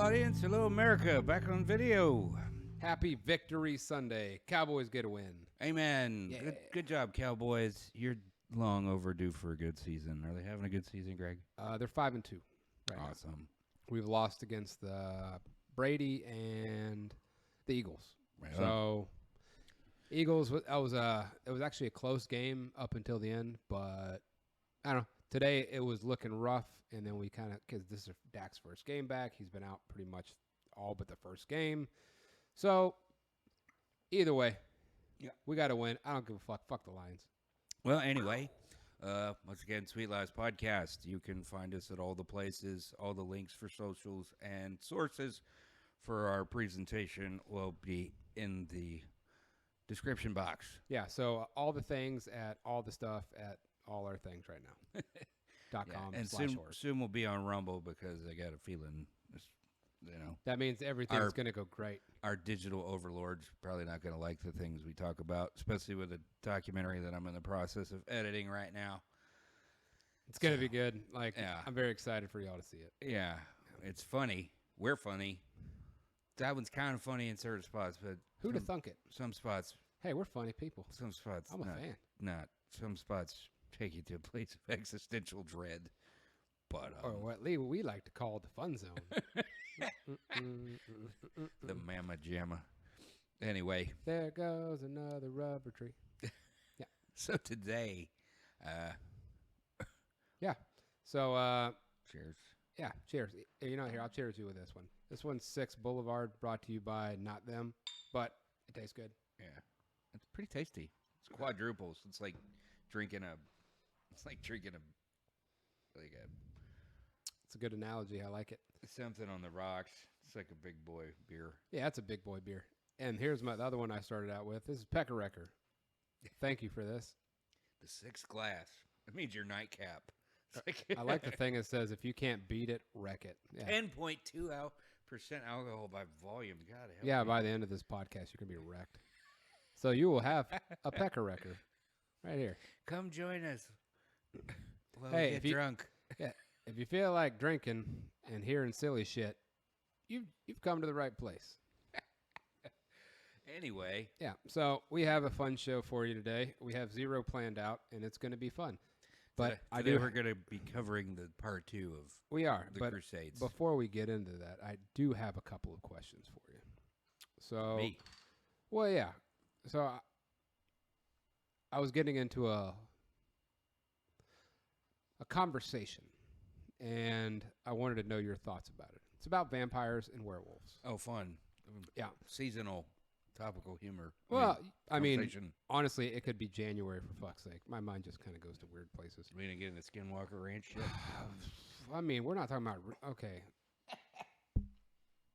audience. Hello, America. Back on video. Happy Victory Sunday. Cowboys get a win. Amen. Yeah. Good job, Cowboys. You're long overdue for a good season. Are they having a good season, Greg? They're 5-2. Right Awesome. now. We've lost against the Brady and the Eagles. Right So Eagles, it was actually a close game up until the end, but I don't know. Today it was looking rough, and then we kind of, because this is Dak's first game back. He's been out pretty much all but the first game. So either way, yeah, we got to win. I don't give a fuck. Fuck the Lions. Well, anyway, once again, Sweet Lies Podcast. You can find us at all the places. All the links for socials and sources for our presentation will be in the description box. Yeah, so all the things at all the stuff at all our things right now. .com And soon we'll be on Rumble because I got a feeling, that means everything's going to go great. Our digital overlords probably not going to like the things we talk about, especially with a documentary that I'm in the process of editing right now. It's going to be good. I'm very excited for y'all to see it. Yeah, it's funny. We're funny. That one's kind of funny in certain spots, but who'd have thunk it? Some spots. Hey, we're funny people. Some spots. I'm a fan. Not some spots take you to a place of existential dread. But or what we like to call the fun zone. The mamma jamma. Anyway. There goes another rubber tree. Yeah. So today. Yeah. So. Cheers. Yeah. Cheers. You're not here. I'll cheers you with this one. This one's 6 Boulevard, brought to you by Not Them, but it tastes good. Yeah. It's pretty tasty. It's quadruples. It's like drinking a. It's a good analogy. I like it. Something on the rocks. It's like a big boy beer. Yeah, it's a big boy beer. And here's the other one I started out with. This is Pecker-Wrecker. Thank you for this. The 6th glass. That means your nightcap. I like the thing that says, if you can't beat it, wreck it. Yeah. 10.2% alcohol by volume. God help Yeah, me. by the end of this podcast, you're going to be wrecked. So you will have a Pecker-Wrecker right here. Come join us. Well, hey, get drunk. Yeah, if you feel like drinking and hearing silly shit, you've come to the right place. Anyway. Yeah, so we have a fun show for you today. We have 0 planned out, and it's going to be fun. But today we're going to be covering the part 2 of the Crusades. Before we get into that, I do have a couple of questions for you. So, Me? Well, yeah. So I was getting into a conversation, and I wanted to know your thoughts about it. It's about vampires and werewolves. Oh, fun. Yeah. Seasonal topical humor. Well, I mean, honestly, it could be January, for fuck's sake. My mind just kind of goes to weird places. We're going to get into Skinwalker Ranch shit? I mean, we're not talking about... Okay.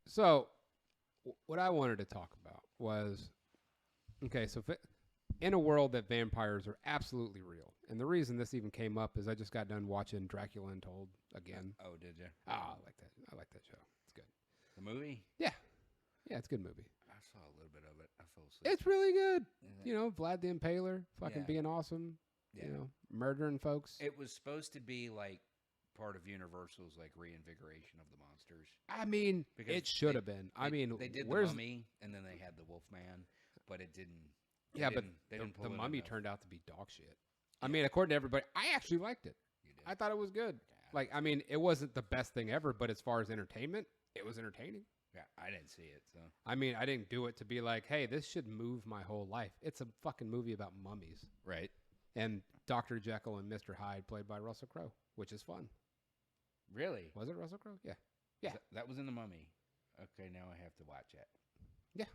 So, what I wanted to talk about was... Okay, so in a world that vampires are absolutely real, and the reason this even came up is I just got done watching Dracula Untold again. Oh, did you? Oh, I like that. I like that show. It's good. The movie? Yeah. Yeah, it's a good movie. I saw a little bit of it. I fell asleep. It's really good. Vlad the Impaler, fucking being awesome. Yeah. Murdering folks. It was supposed to be like part of Universal's like reinvigoration of the monsters. I mean, because it should have been. They did the Mummy, and then they had the Wolfman, but it didn't. But the Mummy turned out to be dog shit. I mean, according to everybody, I actually liked it. You did. I thought it was good. Yeah. It wasn't the best thing ever, but as far as entertainment, it was entertaining. Yeah, I didn't see it, so. I mean, I didn't do it to be like, hey, this should move my whole life. It's a fucking movie about mummies. Right. And Dr. Jekyll and Mr. Hyde played by Russell Crowe, which is fun. Really? Was it Russell Crowe? Yeah. Yeah. That was in the Mummy. Okay, now I have to watch it. Yeah.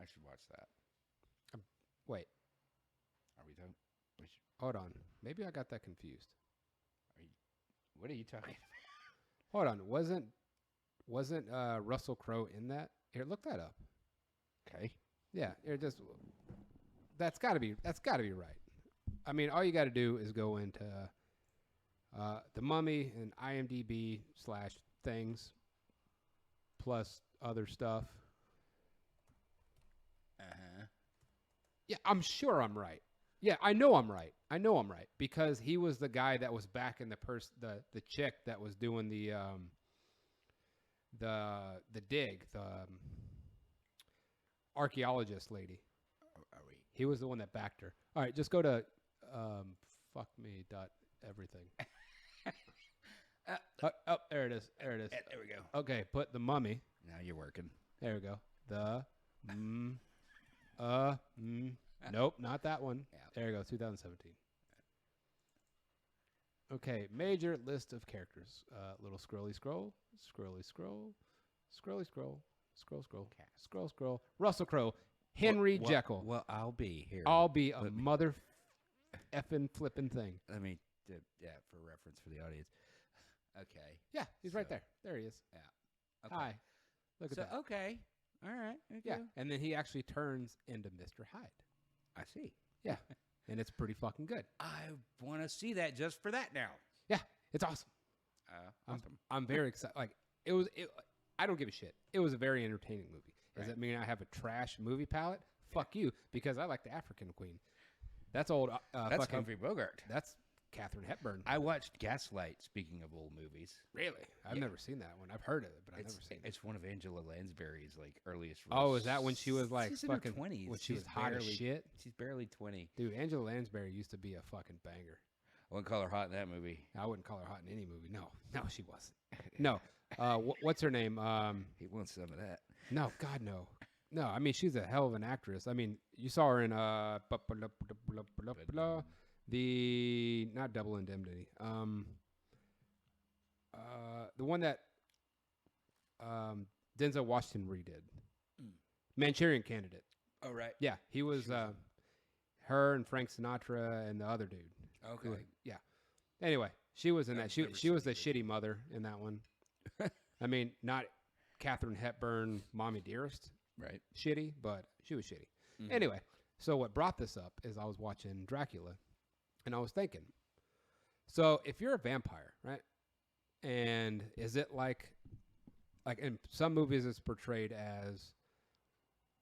I should watch that. Wait. Are we talking? Hold on. Maybe I got that confused. What are you talking about? Hold on. Wasn't Russell Crowe in that? Here, look that up. Okay. Yeah. That's got to be right. I mean, all you got to do is go into the Mummy and IMDb /things plus other stuff. Yeah, I'm sure I'm right. Yeah, I know I'm right. Because he was the guy that was back in the chick that was doing the the dig, the archaeologist lady. Are we? He was the one that backed her. All right, just go to fuckme.everything. Oh, there it is. There it is. There we go. Okay, put the mummy. Now you're working. There we go. Nope, not that one. Yeah. There you go, 2017. Okay, major list of characters. Little scrolly scroll, scrolly scroll, scrolly scroll, scroll. Russell Crowe, Henry Jekyll. Well, I'll be here. I'll be a mother effing flipping thing. Let me, for reference for the audience. Okay. Yeah, he's right there. There he is. Yeah. Okay. Hi. Look at that. Okay. All right. Okay. Yeah, and then he actually turns into Mr. Hyde. I see. Yeah, and it's pretty fucking good. I want to see that just for that now. Yeah, it's awesome. Awesome. I'm very excited. Like it was. I don't give a shit. It was a very entertaining movie. Does Right. that mean I have a trash movie palette? Fuck you, because I like the African Queen. That's old. That's fucking, Humphrey Bogart. That's Katharine Hepburn. I watched Gaslight. Speaking of old movies, Really? I've Yeah. never seen that one. I've heard of it, but I've never seen it. It's one of Angela Lansbury's like earliest. Oh, is that when she was like she's in her fucking 20s? when she was She's hot as barely- shit? She's barely 20. Dude, Angela Lansbury used to be a fucking banger. I wouldn't call her hot in that movie. I wouldn't call her hot in any movie. No, she wasn't. No. What's her name? He wants some of that. No, God, no. No, I mean, she's a hell of an actress. I mean, you saw her in the not Double Indemnity. The one that Denzel Washington redid. Manchurian Candidate. Oh, right. Yeah, he was her and Frank Sinatra and the other dude. Okay. Yeah. Anyway, she was in that. I've never She was the seen shitty mother in that one. I mean, not Katharine Hepburn, Mommy Dearest, Right. shitty, but she was shitty. Mhm. Anyway, so what brought this up is I was watching Dracula, and I was thinking, so if you're a vampire, right? And is it like in some movies it's portrayed as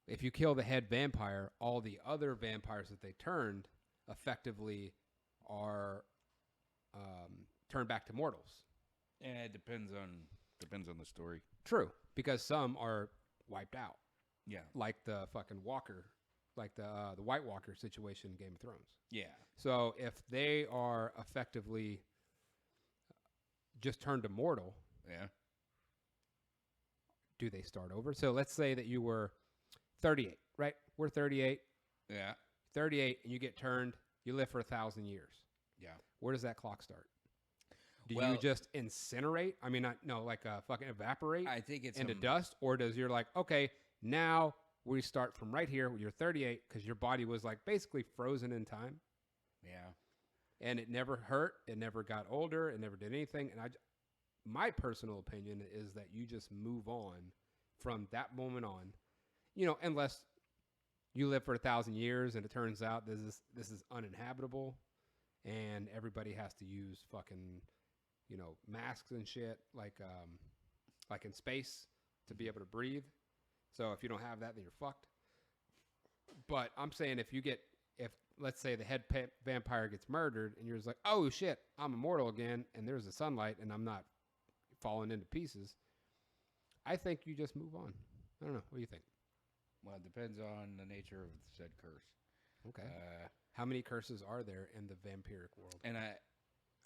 if you kill the head vampire, all the other vampires that they turned effectively are turned back to mortals. Yeah, it depends on the story. True, because some are wiped out, Yeah. like the fucking Walker, like the White Walker situation in Game of Thrones. Yeah. So if they are effectively just turned to mortal, Yeah. do they start over? So let's say that you were 38, right? We're 38, Yeah. 38, and you get turned. You live for 1,000 years. Yeah. Where does that clock start? Do Well- you just incinerate? I mean, fucking evaporate I think it's into dust, or does you're like, okay, now we start from right here. You're 38 because your body was like basically frozen in time, Yeah. and it never hurt. It never got older. It never did anything. And my personal opinion is that you just move on from that moment on, unless you live for 1,000 years and it turns out this is uninhabitable, and everybody has to use fucking masks and shit like in space to be able to breathe. So if you don't have that, then you're fucked. But I'm saying if let's say the head vampire gets murdered and you're just like, oh shit, I'm immortal again, and there's the sunlight and I'm not falling into pieces, I think you just move on. I don't know. What do you think? Well, it depends on the nature of said curse. Okay. How many curses are there in the vampiric world? And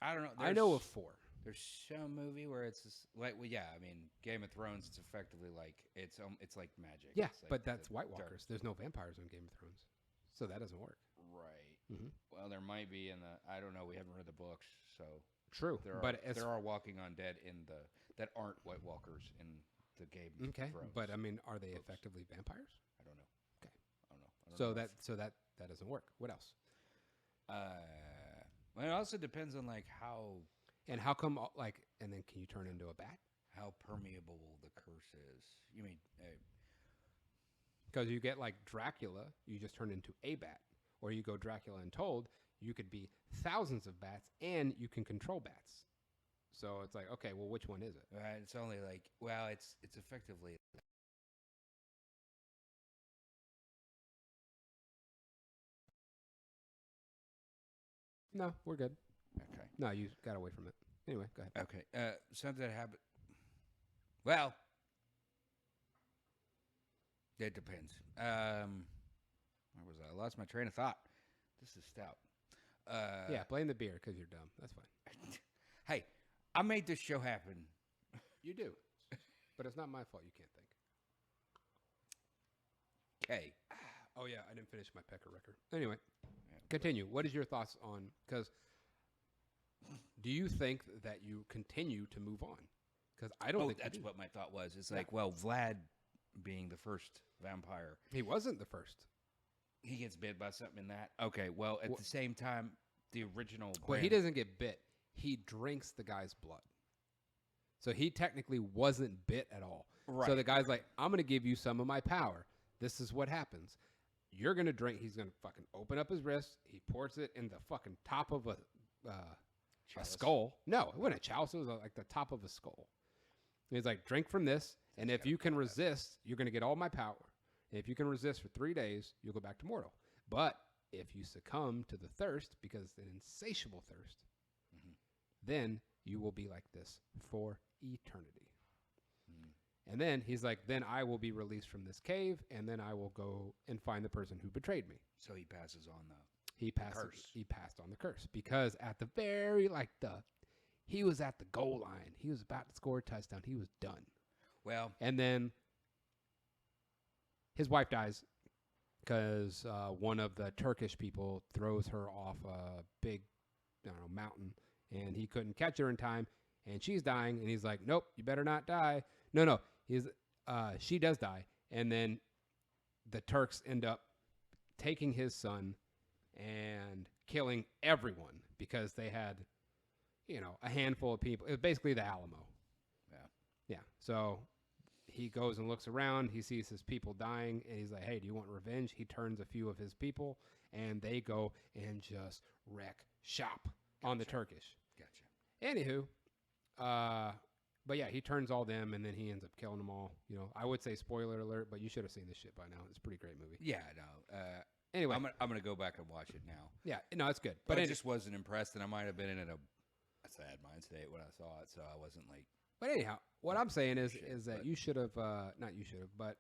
I don't know. I know of 4. There's some movie where it's just like, well, yeah. I mean, Game of Thrones. It's effectively like it's like magic. Yeah, It's like but that's the White dark- Walkers. There's no vampires in Game of Thrones, so that doesn't work. Right. Mhm. Well, there might be in the. I don't know. We haven't read the books, so True, there are Walking on Dead that aren't White Walkers in the Game of okay. Thrones. But I mean, are they books. effectively vampires? I don't know. Okay. I don't know. So that doesn't work. What else? Well, it also depends on like how And how come and then can you turn into a bat? permeable the curse is. You mean Because you get like Dracula, you just turn into a bat, or you go Dracula Untold, you could be thousands of bats, and you can control bats. So it's like, okay, well, which one is it? it's only like, well, it's effectively. No, we're good. Okay. No, you got away from it. Anyway, go ahead. Okay. Something that happened. Well, It depends. Where was I? I lost my train of thought. This is stout. Yeah, blame the beer because you're dumb. That's fine. Hey, I made this show happen. You do. But it's not my fault you can't think. Okay. Oh, yeah, I didn't finish my pecker record. Anyway, continue. What is your thoughts on, because do you think that you continue to move on? Because I don't think that's what my thought was. It's like, well, Vlad being the first vampire. He wasn't the first. He gets bit by something in that. Okay, well, at the same time, the original. Well, he doesn't get bit. He drinks the guy's blood. So he technically wasn't bit at all. Right. So the guy's like, I'm going to give you some of my power. This is what happens. You're going to drink. He's going to fucking open up his wrist. He pours it in the fucking top of a skull. No, it wasn't a chalice. It was like the top of a skull. And he's like, drink from this. And if you can resist, you're going to get all my power. And if you can resist for 3 days, you'll go back to mortal. But if you succumb to the thirst, because an insatiable thirst, then you will be like this for eternity. And then he's like, then I will be released from this cave, and then I will go and find the person who betrayed me. So he passes on He passed on the curse because at the very he was at the goal line. He was about to score a touchdown. He was done. Well, and then his wife dies because one of the Turkish people throws her off a big, mountain, and he couldn't catch her in time, and she's dying, and he's like, nope, you better not die. No, she does die, and then the Turks end up taking his son and killing everyone because they had, a handful of people. It was basically the Alamo. Yeah. So he goes and looks around. He sees his people dying, and he's like, hey, do you want revenge? He turns a few of his people, and they go and just wreck shop on the Turkish. Gotcha. Anywho, but yeah, he turns all them, and then he ends up killing them all. I would say spoiler alert, but you should have seen this shit by now. It's a pretty great movie. Yeah, no. Anyway, I'm gonna go back and watch it now. Yeah, no, it's good. But I just wasn't impressed, and I might have been in a sad mind state when I saw it, so I wasn't like. But anyhow, what I'm saying is that you should have, not you should have, but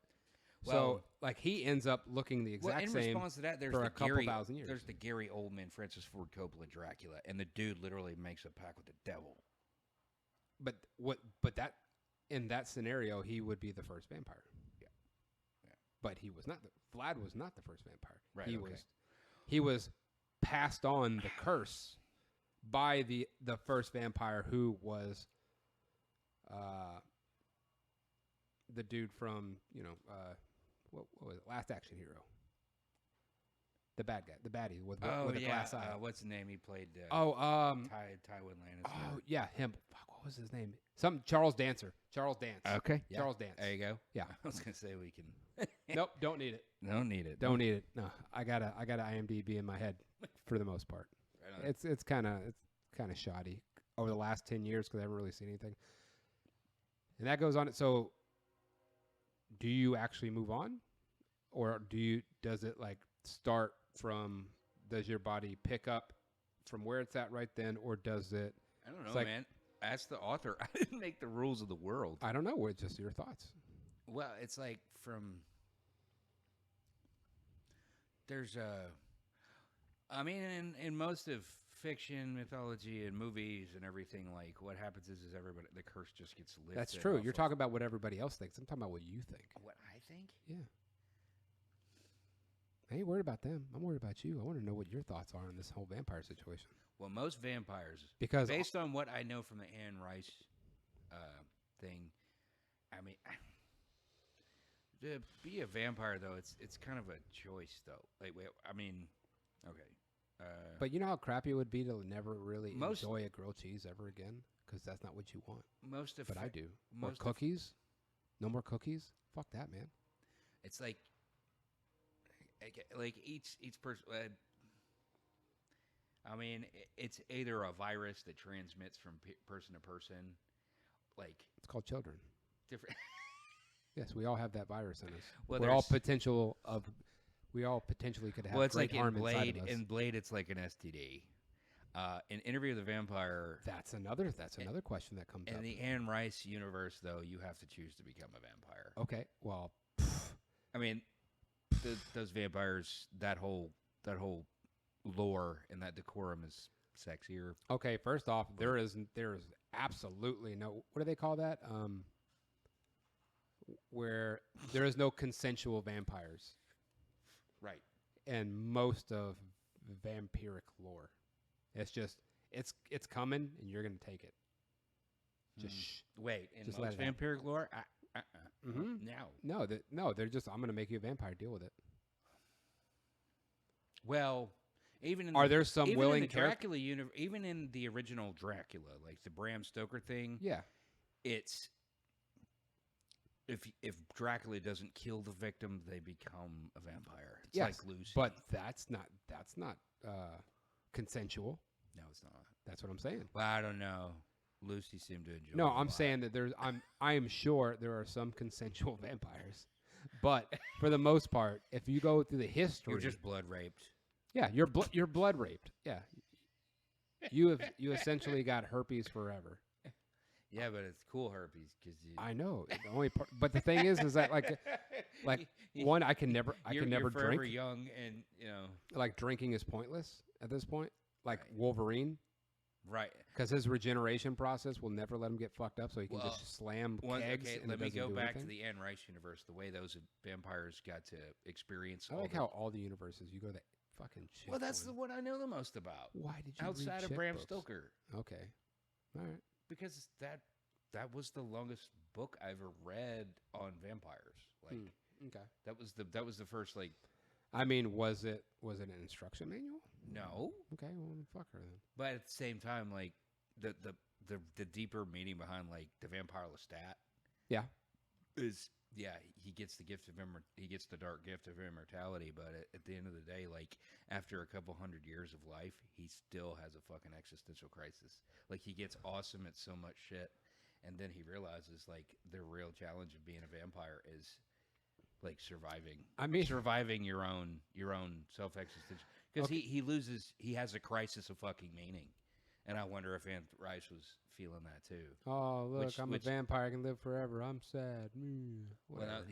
he ends up looking the exact same. In response to that, there's for the a couple thousand years. There's the Gary Oldman, Francis Ford Coppola Dracula, and the dude literally makes a pact with the devil. But that in that scenario, he would be the first vampire. Yeah. But he was not. Vlad was not the first vampire. Right. He was passed on the curse by the first vampire, who was the dude from what was it? Last Action Hero. The bad guy, the baddie with the glass eye. What's his name? He played. Tywin Lannister. Oh yeah, him. Fuck, what was his name? Charles Dancer. Charles Dance. Okay. Yeah. Charles Dance. There you go. Yeah. I was gonna say we can. Nope, don't need it. Don't need it. Don't need it. No, I got IMDb in my head for the most part. Right, it's kind of shoddy over the last 10 years because I haven't really seen anything. And that goes on. So, do you actually move on, or does it like start from? Does your body pick up from where it's at right then, or does it? I don't know, man. Ask the author. I didn't make the rules of the world. I don't know. It's just your thoughts. Well, it's like from. There's I mean, in most of fiction, mythology, and movies and everything, like what happens is everybody, the curse just gets lifted. That's true. You're talking about what everybody else thinks. I'm talking about what you think. What I think? Yeah. I ain't worried about them. I'm worried about you. I want to know what your thoughts are on this whole vampire situation. Well, most vampires, because based on what I know from the Anne Rice thing, I mean, to be a vampire though, it's kind of a choice though. Like, I mean, okay. But you know how crappy it would be to never really enjoy a grilled cheese ever again, because that's not what you want. But I do. Or cookies. No more cookies. Fuck that, man. It's like each person. I mean, it's either a virus that transmits from person to person, like it's called children. Different. Yes, we all have that virus in us. Well, we all potentially could have. Well, it's great like harm in Blade. inside of us. In Blade, it's like an STD. In Interview with the Vampire. That's another question that comes up. In the Anne Rice universe, though, you have to choose to become a vampire. Okay, well, I mean, those vampires, that whole lore and that decorum is sexier. Okay, first off, there is absolutely no. What do they call that? Where there is no consensual vampires. Right. And most of vampiric lore, it's just it's coming and you're gonna take it. Just wait. In just most vampiric lore, no, they're just I'm gonna make you a vampire. Deal with it. Well, even in are there some even willing in the Dracula even in the original Dracula, like the Bram Stoker thing? Yeah, it's if Dracula doesn't kill the victim, they become a vampire. It's like Lucy. But that's not consensual. No, it's not. That's what I'm saying. Well, I don't know. Lucy seemed to enjoy. No, I'm saying that I am sure there are some consensual vampires, but for the most part, if you go through the history, you're just blood raped. Yeah, you're blood raped. Yeah, you essentially got herpes forever. Yeah, but it's cool herpes because I know the only part, but the thing is that like one I can never you're forever drink. Young and like drinking is pointless at this point. Like Wolverine. Right. Because his regeneration process will never let him get fucked up, so he can just slam kegs. Okay, and let me go back anything. to the Anne Rice universe, the way those vampires got to experience. I like how all the universes, you go to that fucking shit. Well, that's the one I know the most about. Why did you outside read of Bram books? Stoker? Okay. All right. Because that was the longest book I ever read on vampires. Like, okay. That was the first like. I mean, was it an instruction manual? No. Okay, well, fuck her then. But at the same time, like the deeper meaning behind like the vampire Lestat. Yeah. Is he gets the gift of he gets the dark gift of immortality, but at the end of the day, like after a couple hundred years of life, he still has a fucking existential crisis. Like he gets awesome at so much shit, and then he realizes like the real challenge of being a vampire is like surviving. I mean, surviving your own self-existence, because he has a crisis of fucking meaning, and I wonder if Anne Rice was feeling that too. Oh look, I'm a vampire. I can live forever. I'm sad. Well,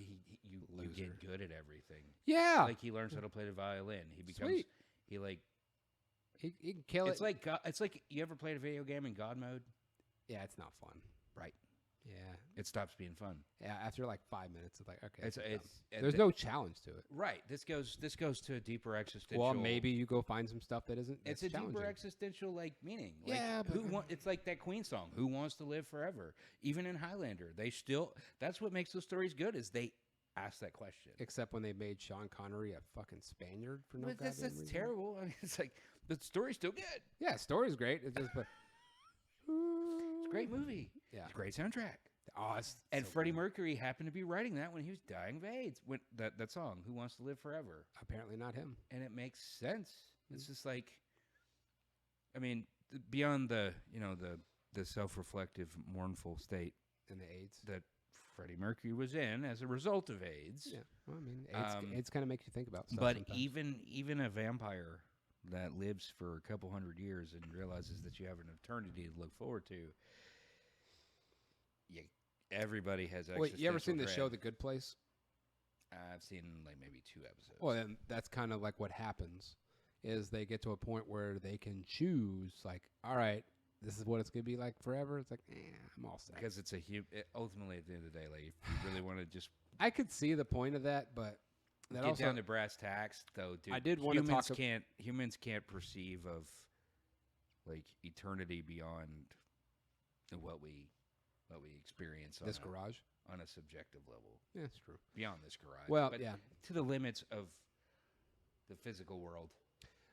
you get good at everything. Yeah, like he learns how to play the violin. He becomes Sweet. He can kill it's like it's like you ever played a video game in God mode? Yeah, it's not fun. Right. Yeah, it stops being fun. Yeah, after like 5 minutes, it's like okay, there's no challenge to it. Right. This goes to a deeper existential. Well, maybe you go find some stuff that isn't. It's a deeper existential like meaning. Like, yeah, but it's like that Queen song. Who wants to live forever? Even in Highlander, they still. That's what makes those stories good. Is they ask that question. Except when they made Sean Connery a fucking Spaniard for no goddamn reason. That's terrible. I mean, it's like the story's still good. Yeah, story's great. It's just it's a great movie. Yeah, it's a great soundtrack. Oh, and so Freddie Mercury happened to be writing that when he was dying of AIDS. When that song, "Who Wants to Live Forever"? Apparently not him. And it makes sense. It's just like, I mean, beyond the the self-reflective, mournful state and the AIDS that Freddie Mercury was in as a result of AIDS. Yeah, well, I mean, AIDS kind of makes you think about stuff. But sometimes. even a vampire that lives for a couple hundred years and realizes that you have an eternity to look forward to. Everybody has. Wait, you ever seen the show The Good Place? I've seen like maybe 2 episodes. Well, then that's kind of like what happens is they get to a point where they can choose. Like, all right, this is what it's gonna be like forever. It's like, I'm all set. Because it's ultimately at the end of the day, like if you really want to just. I could see the point of that, but that get also, down to brass tacks, though. Dude, I did want to talk. Humans can't perceive of like eternity beyond what we experience this garage on a subjective level. Yeah, that's true. Beyond this garage. Well, but yeah. To the limits of the physical world.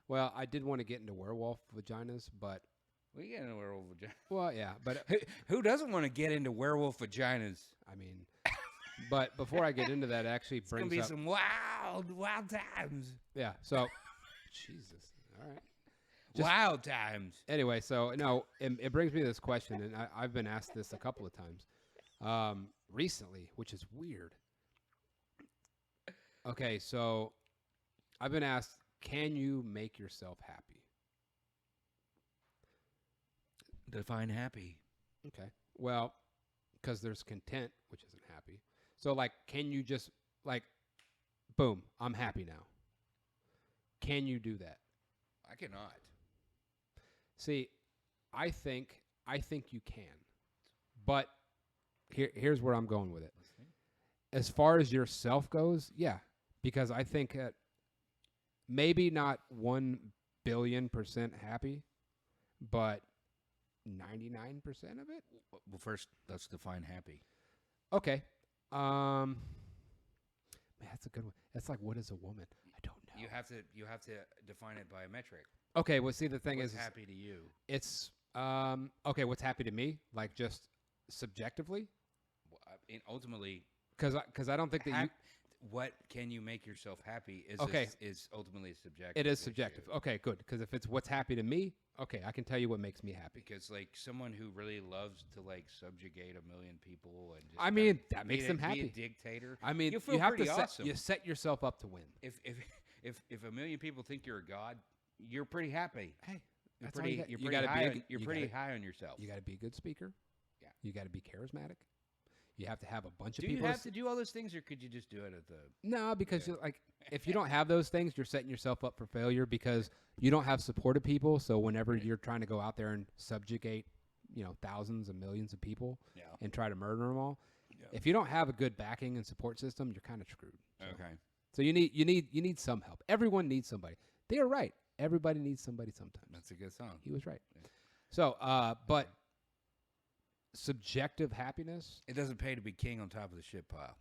Well, I did want to get into werewolf vaginas, but we get into werewolf vaginas. Well, yeah, but who doesn't want to get into werewolf vaginas? I mean, but before I get into that, it actually brings gonna be up some wild times. Yeah. So, Jesus. All right. Wild times. Anyway, so no, it brings me to this question, and I've been asked this a couple of times recently, which is weird. Okay, so I've been asked, can you make yourself happy? Define happy. Okay. Well, because there's content, which isn't happy. So, like, can you just, like, boom, I'm happy now. Can you do that? I cannot. See, I think you can. But here's where I'm going with it. As far as yourself goes, yeah, because I think that maybe not 1 billion% happy, but 99% of it. Well, first, let's define happy. Okay. Man, that's a good one. That's like, what is a woman? I don't know. You have to define it by a metric. Okay, well, see, the thing What's is happy to you? it's okay. What's happy to me, like just subjectively, Well, ultimately, because I don't think that you. What can you make yourself happy is Okay. Is ultimately subjective. It is issue. subjective. Okay, good. Because if it's what's happy to me, okay, I can tell you what makes me happy. Because like someone who really loves to like subjugate 1,000,000 people and just I mean, that makes them be happy. a dictator. I mean, you feel you have pretty to awesome. you set yourself up to win. If 1,000,000 people think you're a god, you're pretty happy. Hey, You're that's all pretty. you got. You're You pretty gotta high. be. You're pretty high on yourself. You got to be a good speaker. Yeah. You got to be charismatic. You have to have a bunch of Do people. you have to do all those things, or could you just do it at the? No, because you're like, if you don't have those things, you're setting yourself up for failure because you don't have supportive people. So whenever you're trying to go out there and subjugate, thousands and millions of people Yeah. and try to murder them all, Yeah. if you don't have a good backing and support system, you're kind of screwed. So, Okay. So you need some help. Everyone needs somebody. They are right. Everybody needs somebody sometimes. That's a good song. He was right. Yeah. So, but subjective happiness, It doesn't pay to be king on top of the shit pile.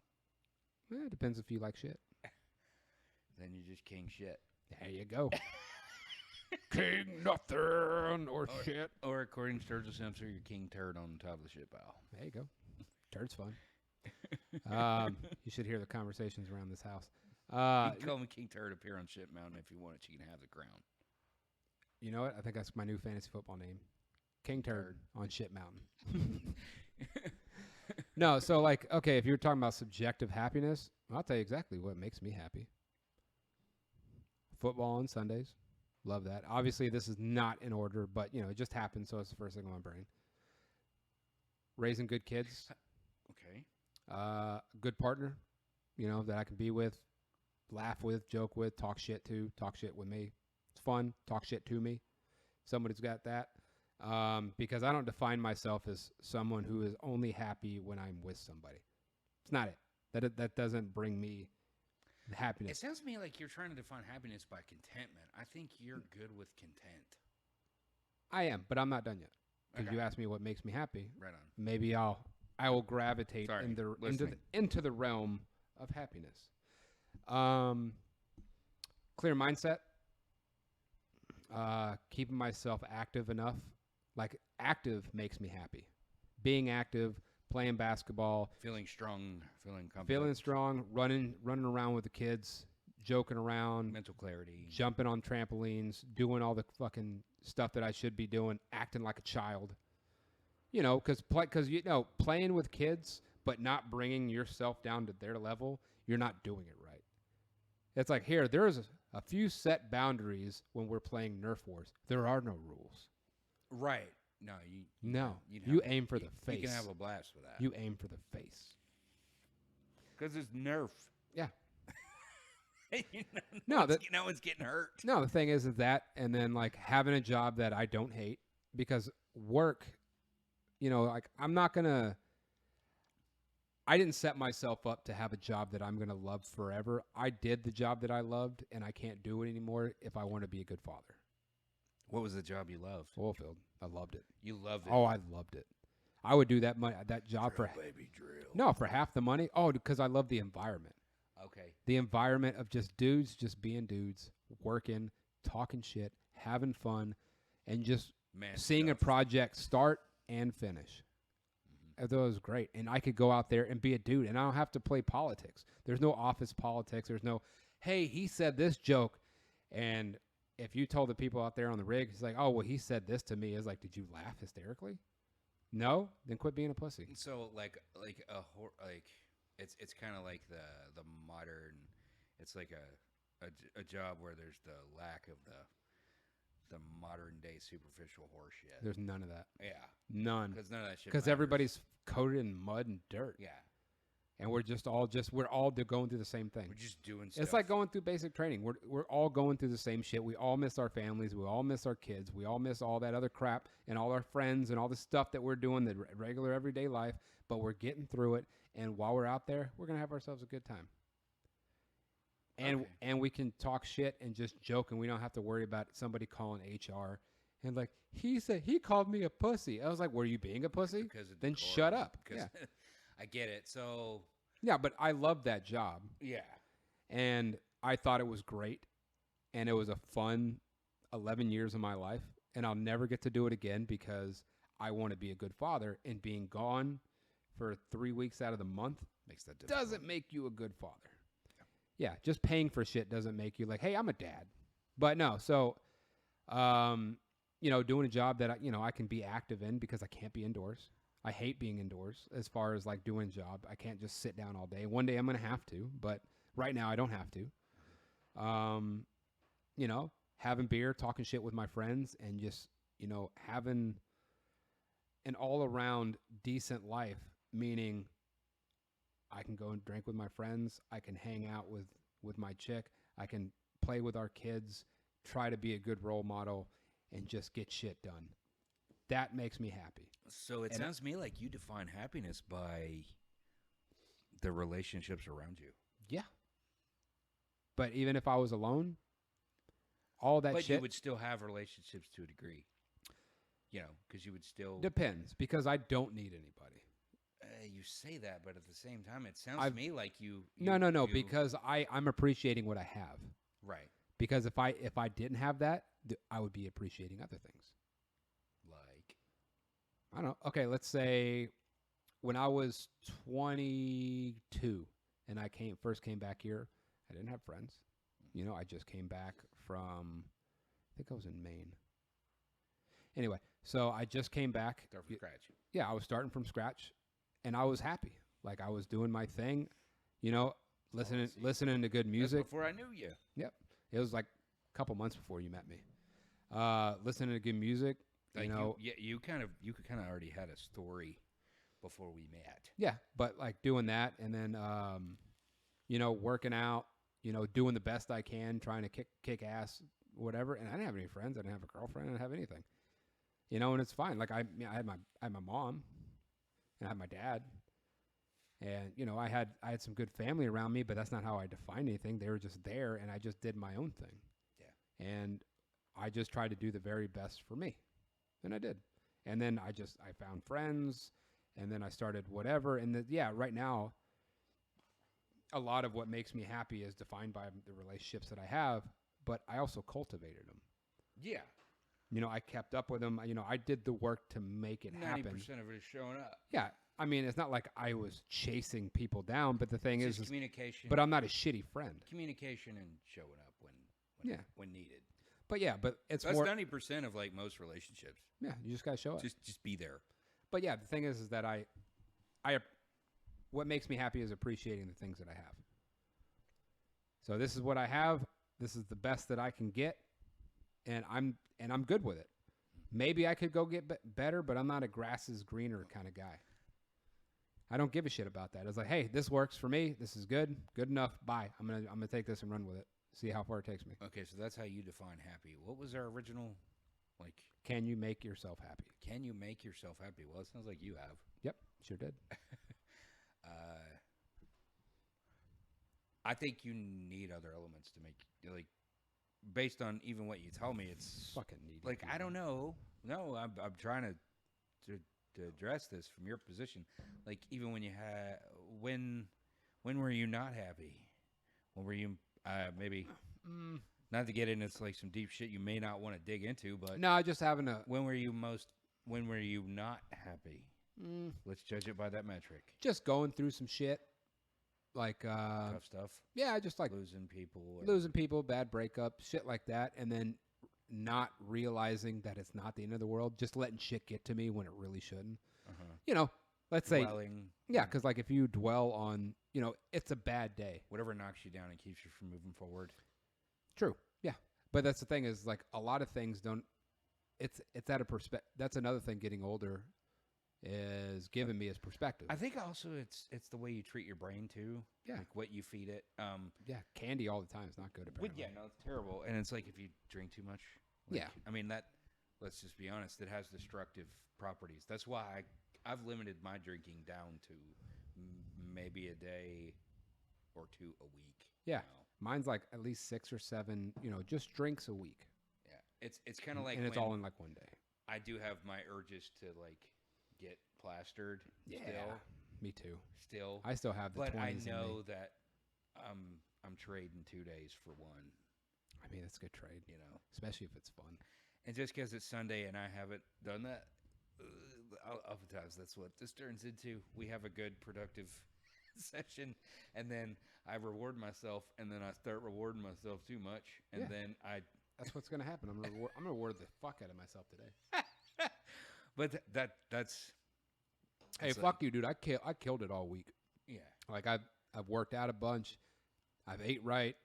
it depends if you like shit. Then you just king shit. There you go. King nothing or shit. Or according to Sturgill Simpson, you're king turd on top of the shit pile. There you go. Turd's fun. You should hear the conversations around this house. You can call me King Turd up here on Shit Mountain if you want it. You can have the crown. You know what? I think that's my new fantasy football name. King Turd on Shit Mountain. No, so like, okay, if you're talking about subjective happiness, I'll tell you exactly what makes me happy. Football on Sundays. Love that. Obviously, this is not in order, but, it just happened, so it's the first thing on my brain. Raising good kids. Okay. Good partner, that I can be with, laugh with, joke with, talk shit to, talk shit with me. It's fun. Talk shit to me. Somebody's got that. Because I don't define myself as someone who is only happy when I'm with somebody. It's not it. That doesn't bring me the happiness. It sounds to me like you're trying to define happiness by contentment. I think you're good with content. I am, but I'm not done yet. Because Okay. you asked me what makes me happy. Right on. Maybe I will gravitate Sorry, into the realm of happiness. Clear mindset. Keeping myself active enough. Like, active makes me happy. Being active, playing basketball, Feeling strong, feeling confident. feeling strong, running around with the kids, joking around, mental clarity. jumping on trampolines, doing all the fucking stuff that I should be doing, acting like a child. Because playing with kids but not bringing yourself down to their level, you're not doing it right. It's like, there's a few set boundaries when we're playing Nerf Wars. There are no rules. Right. No, You aim for the face. You can have a blast with that. You aim for the face. Because it's Nerf. Yeah. No one's getting hurt. No, the thing is that, and then like having a job that I don't hate, because work, like I didn't set myself up to have a job that I'm going to love forever. I did the job that I loved, and I can't do it anymore if I want to be a good father. What was the job you loved? Oilfield. I loved it. You loved it. Oh, I loved it. I would do that job Drill, baby, drill. No, for half the money. Oh, because I love the environment. Okay. The environment of just dudes, just being dudes, working, talking shit, having fun, and just seeing a project start and finish. I thought it was great. And I could go out there and be a dude, and I don't have to play politics. There's no office politics. There's no, hey, he said this joke. And if you told the people out there on the rig, it's like, oh, well, he said this to me. It's like, did you laugh hysterically? No? Then quit being a pussy. So it's kind of like the modern. It's like a job where there's the lack of the modern day superficial horse shit. There's none of that. Yeah, None. because none of that shit. Because everybody's coated in mud and dirt. Yeah, And we're all going through the same thing. We're just doing stuff. It's like going through basic training. We're all going through the same shit. We all miss our families. We all miss our kids. We all miss all that other crap and all our friends and all the stuff that we're doing, the regular everyday life. But we're getting through it. And while we're out there, we're gonna have ourselves a good time. And we can talk shit and just joke, and we don't have to worry about somebody calling HR and like he called me a pussy. I was like, were you being a pussy? Then shut up. Yeah. I get it. So yeah, but I love that job. Yeah. And I thought it was great. And it was a fun 11 years of my life. And I'll never get to do it again because I want to be a good father. And being gone for 3 weeks out of the month makes that difficult. Doesn't make you a good father. Yeah, just paying for shit doesn't make you like, hey, I'm a dad. But no, so, doing a job that, I can be active in because I can't be indoors. I hate being indoors as far as like doing a job. I can't just sit down all day. One day I'm going to have to, but right now I don't have to. Having beer, talking shit with my friends, and just, having an all around decent life, meaning I can go and drink with my friends. I can hang out with my chick. I can play with our kids, try to be a good role model, and just get shit done. That makes me happy. So it sounds to me like you define happiness by the relationships around you. Yeah. But even if I was alone, all that shit. But you would still have relationships to a degree. Because you would still. Depends, because I don't need anybody. You say that, but at the same time, it sounds to me like you. No, because I'm appreciating what I have. Right. Because if I didn't have that, I would be appreciating other things. Like? I don't know. Okay, let's say when I was 22 and I first came back here, I didn't have friends. I just came back from, I think I was in Maine. Anyway, so I just came back. Start from scratch. Yeah, I was starting from scratch, and I was happy. Like I was doing my thing, listening to good music. That's before I knew you. Yep, it was like a couple months before you met me. Listening to good music. Like you could kind of already had a story before we met. Yeah, but like doing that, and then working out, doing the best I can, trying to kick ass, whatever. And I didn't have any friends. I didn't have a girlfriend. I didn't have anything. And it's fine. Like I had my mom, and I had my dad, and I had some good family around me. But that's not how I defined anything. They were just there, and I just did my own thing. Yeah. And I just tried to do the very best for me, and I did. And then I found friends, and then I started whatever. And right now, a lot of what makes me happy is defined by the relationships that I have, but I also cultivated them. Yeah. I kept up with them. I did the work to make it happen. 90% of it is showing up. Yeah. I mean, it's not like I was chasing people down, but the thing is communication. But I'm not a shitty friend. Communication and showing up when needed. But yeah, but that's 90% of like most relationships. Yeah, you just gotta show up. Just be there. But yeah, the thing is that I what makes me happy is appreciating the things that I have. So this is what I have. This is the best that I can get, and I'm good with it. Maybe I could go get better, but I'm not a grass is greener kind of guy. I don't give a shit about that. It's like, hey, this works for me. This is good enough. Bye. I'm gonna take this and run with it. See how far it takes me. Okay, so that's how you define happy. What was our original, like? Can you make yourself happy? Can you make yourself happy? Well, it sounds like you have. Yep, sure did. I think you need other elements to make, like, based on even what you tell me, it's fucking needy. Like, I don't know. No, I'm trying to address this from your position. Like, even when you had, when were you not happy? When were you maybe not to get into like some deep shit you may not want to dig into, but no, just having a. When were you not happy? Let's judge it by that metric. Just going through some shit. Like tough stuff. Yeah, just like losing people, bad breakup, shit like that, and then not realizing that it's not the end of the world, just letting shit get to me when it really shouldn't. Let's say, yeah, because like if you dwell on, it's a bad day. Whatever knocks you down and keeps you from moving forward. True. Yeah, but that's the thing is like a lot of things don't. It's at a perspective. That's another thing. Getting older, is giving me is perspective. I think also it's the way you treat your brain too. Yeah. Like what you feed it. Yeah, candy all the time is not good. Apparently. Yeah, no, it's terrible. And it's like if you drink too much. Like, Yeah. I mean that. Let's just be honest. It has destructive properties. That's why I've limited my drinking down to maybe a day or two a week. Yeah. You know? Mine's like at least 6 or 7. Just drinks a week. Yeah. It's kind of like and it's all in like one day. I do have my urges to like get plastered. Yeah. Still. Me too. Still. I still have the but 20s I in me. know that I'm trading 2 days for one. I mean, it's a good trade, especially if it's fun. And just because it's Sunday and I haven't done that, oftentimes that's what this turns into. We have a good, productive session, and then I reward myself, and then I start rewarding myself too much, and then That's what's gonna happen. I'm gonna reward the fuck out of myself today. But that's. Hey, fuck you, dude! I killed it all week. Yeah. Like I've worked out a bunch. I've ate right,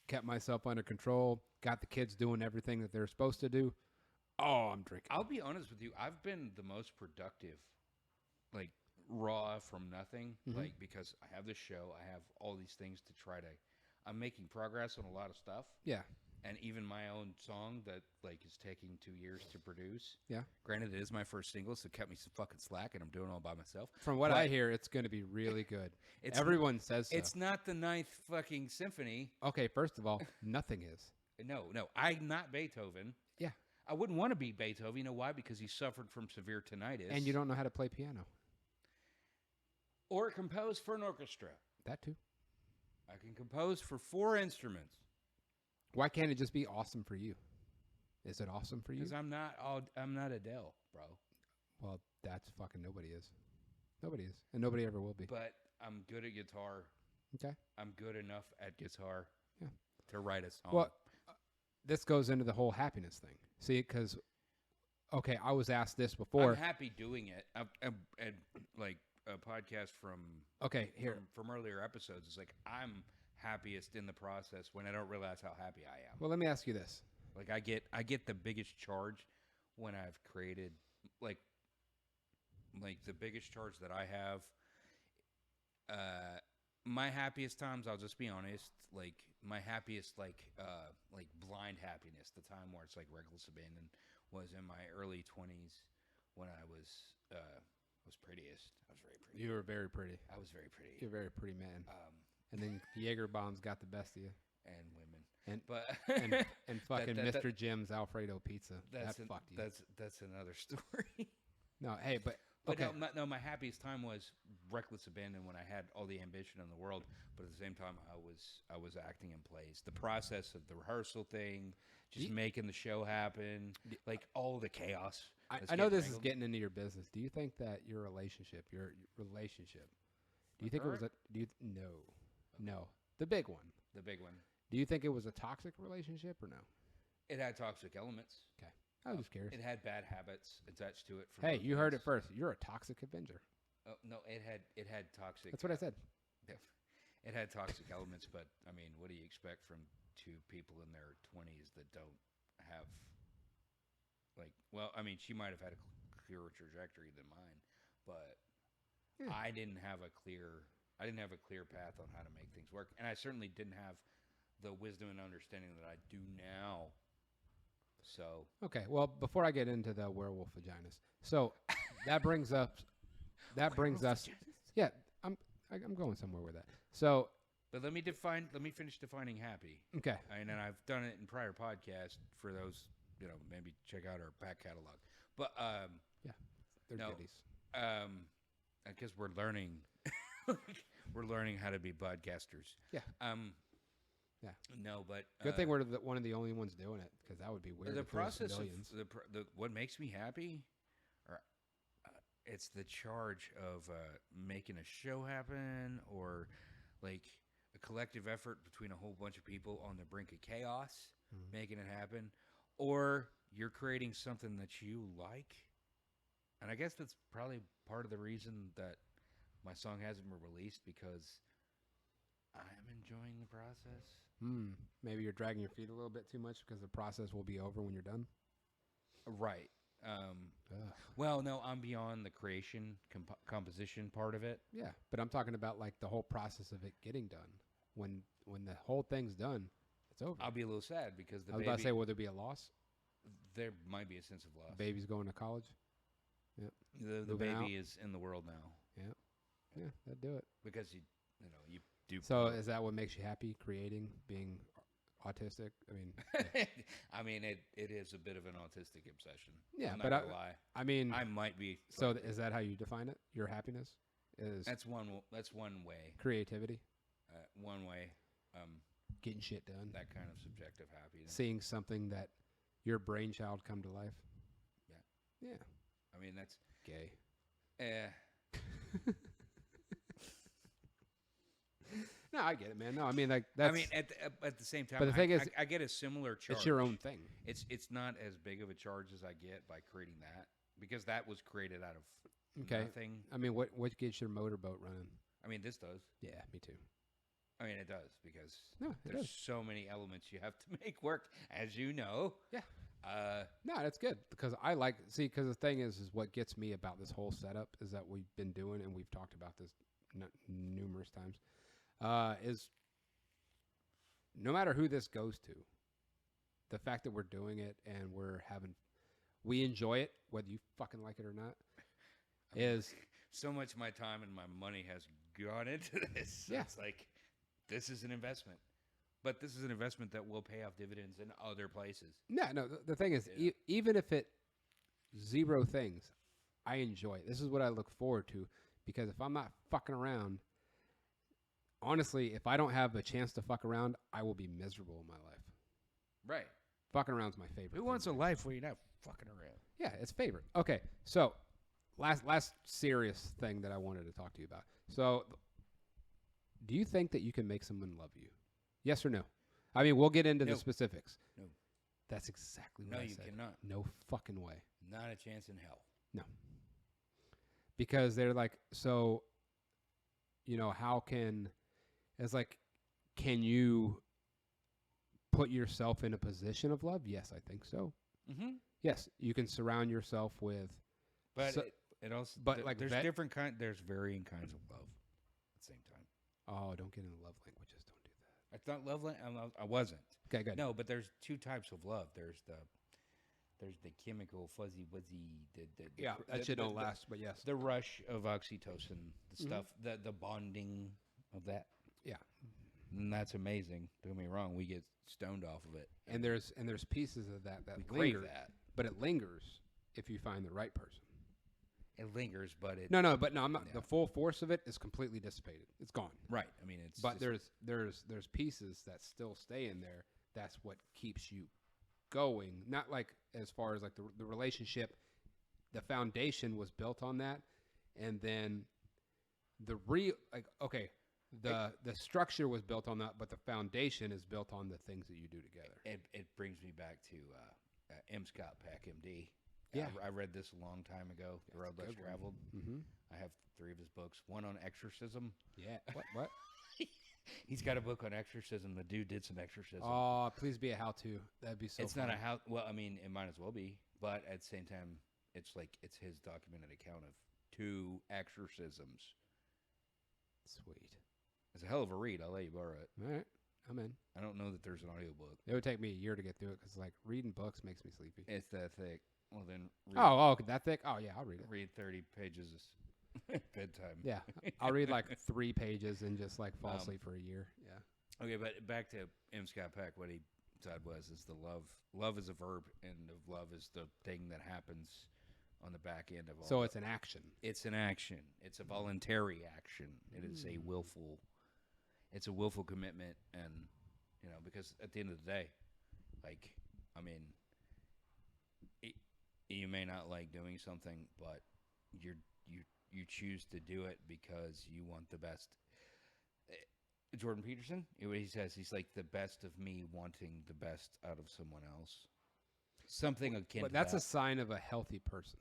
kept myself under control, got the kids doing everything that they're supposed to do. Oh, I'm drinking. I'll be honest with you. I've been the most productive, like raw from nothing, like because I have this show. I have all these things to try to. I'm making progress on a lot of stuff. Yeah. And even my own song that like is taking 2 years to produce. Yeah. Granted, it is my first single, so it kept me some fucking slack, and I'm doing it all by myself. From what I hear, it's going to be really good. Everyone says so. It's not the Ninth fucking Symphony. Okay, first of all, nothing is. No, I'm not Beethoven. Yeah. I wouldn't want to be Beethoven. You know why? Because he suffered from severe tinnitus. And you don't know how to play piano. Or compose for an orchestra. That too. I can compose for 4 instruments. Why can't it just be awesome for you? Is it awesome for you? Because I'm not Adele, bro. Well, that's fucking nobody is. Nobody is. And nobody ever will be. But I'm good at guitar. Okay. I'm good enough at guitar Yeah. to write a song. Well, this goes into the whole happiness thing. See, because, okay, I was asked this before. I'm happy doing it. And like a podcast from from earlier episodes is like I'm happiest in the process when I don't realize how happy I am. Well, let me ask you this. Like I get the biggest charge when I've created like the biggest charge that I have. My happiest times, I'll just be honest, like my happiest like blind happiness, the time where it's like reckless abandon was in my early 20s when I was prettiest. I was very pretty. You were very pretty. I was very pretty. You're a very pretty man. And then Jaeger bombs got the best of you. And women. And fucking Mr. Jim's Alfredo pizza. That fucked you. That's another story. No, hey, but okay. No, my happiest time was reckless abandon when I had all the ambition in the world, but at the same time I was acting in plays. The process of the rehearsal thing, just making the show happen, like all the chaos. I know this is getting into your business. Do you think that your relationship, do you think it was No. The big one. The big one. Do you think it was a toxic relationship or no? It had toxic elements. Okay. I was just curious. It had bad habits attached to it. Hey, you heard it first. You're a toxic Avenger. Oh, no, it had toxic. That's what I said. It had toxic elements, but I mean, what do you expect from 2 people in their 20s that don't have she might have had a clearer trajectory than mine, but I didn't have a clear path on how to make things work, and I certainly didn't have the wisdom and understanding that I do now. So okay, well, before I get into the werewolf vaginas, so that brings us. Yeah, I'm going somewhere with that. So, but let me finish defining happy. Okay, and then I've done it in prior podcasts for those. Maybe check out our back catalog. But they're goodies. I guess we're learning. We're learning how to be podcasters. Yeah. Yeah. No, but good thing we're one of the only ones doing it, because that would be weird. The process of what makes me happy, it's the charge of making a show happen, or like a collective effort between a whole bunch of people on the brink of chaos, making it happen, or you're creating something that you like. And I guess that's probably part of the reason that my song hasn't been released, because I'm enjoying the process. Maybe you're dragging your feet a little bit too much, because the process will be over when you're done. Right. Well, no, I'm beyond the creation composition part of it. Yeah, but I'm talking about like the whole process of it getting done. When the whole thing's done, it's over. I'll be a little sad because I was about to say, will there be a loss? There might be a sense of loss. Baby's going to college. Yep. The baby is in the world now. Yeah, that'd do it. Because you do. So is that what makes you happy? Creating, being autistic? I mean, I mean, it is a bit of an autistic obsession. Yeah, I'm not but gonna lie. I mean, I might be. So is that how you define it? Your happiness is that's one way. Creativity. One way. Getting shit done. That kind of subjective happiness. Seeing something that your brainchild come to life. Yeah. Yeah. I mean, that's gay. No, I get it, man. No, I mean, like that's. I mean, at the same time, but the thing is, I get a similar charge. It's your own thing. It's not as big of a charge as I get by creating that because that was created out of nothing. I mean, what gets your motorboat running? I mean, this does. Yeah, me too. I mean, it does because there's so many elements you have to make work, as you know. Yeah. No, that's good because because the thing is what gets me about this whole setup is that we've been doing, and we've talked about this numerous times, is no matter who this goes to, the fact that we're doing it and we enjoy it, whether you fucking like it or not, is so much of my time and my money has gone into this. So it's like, this is an investment. But this is an investment that will pay off dividends in other places. No. The thing is, even if it zero things, I enjoy it. This is what I look forward to because if I'm not fucking around, honestly, if I don't have a chance to fuck around, I will be miserable in my life. Right. Fucking around's my favorite. Who wants a life where you're not fucking around? Yeah, it's favorite. Okay, so last serious thing that I wanted to talk to you about. So, do you think that you can make someone love you? Yes or no? I mean, we'll get into the specifics. No. That's exactly what I said. No, you cannot. No fucking way. Not a chance in hell. No. Because they're like, so, how can you put yourself in a position of love? Yes, I think so. Mm-hmm. Yes, you can surround yourself with. But it also, there's there's varying kinds of love at the same time. Oh, don't get into love languages. Don't do that. I thought love language. I wasn't. Okay, good. No, but there's two types of love. There's the chemical fuzzy wuzzy. That shit don't last. But yes, the rush of oxytocin, the stuff, the bonding of that. Yeah, and that's amazing. Don't get me wrong. We get stoned off of it, and there's pieces of that we linger. Crave that, but it lingers if you find the right person. It lingers, but it no. I'm not. Yeah. The full force of it is completely dissipated. It's gone. Right. I mean, it's. But there's pieces that still stay in there. That's what keeps you going. Not like as far as like the relationship, the foundation was built on that, and then the structure was built on that, but the foundation is built on the things that you do together. It brings me back to M. Scott Peck, MD. Yeah, I read this a long time ago. The Road Less Traveled. Mm-hmm. I have 3 of his books. One on exorcism. Yeah. What? He's got a book on exorcism. The dude did some exorcism. Oh, please be a how-to. That'd be so. It's fun. not a how. Well, I mean, it might as well be. But at the same time, it's his documented account of 2 exorcisms. Sweet. It's a hell of a read. I'll let you borrow it. All right. I'm in. I don't know that there's an audiobook. It would take me a year to get through it because like reading books makes me sleepy. It's that thick. Well, then. That thick? Oh, yeah, I'll read it. Read 30 pages bedtime. Yeah. I'll read like 3 pages and just like fall asleep for a year. Yeah. Okay, but back to M. Scott Peck. What he said is the love. Love is a verb, and love is the thing that happens on the back end of all. So it's an action. It's an action. It's a voluntary action. It is a willful. It's a willful commitment, and because at the end of the day, like, I mean, you may not like doing something, but you choose to do it because you want the best. Jordan Peterson, he says, he's like the best of me wanting the best out of someone else. Something akin to that. But that's a sign of a healthy person.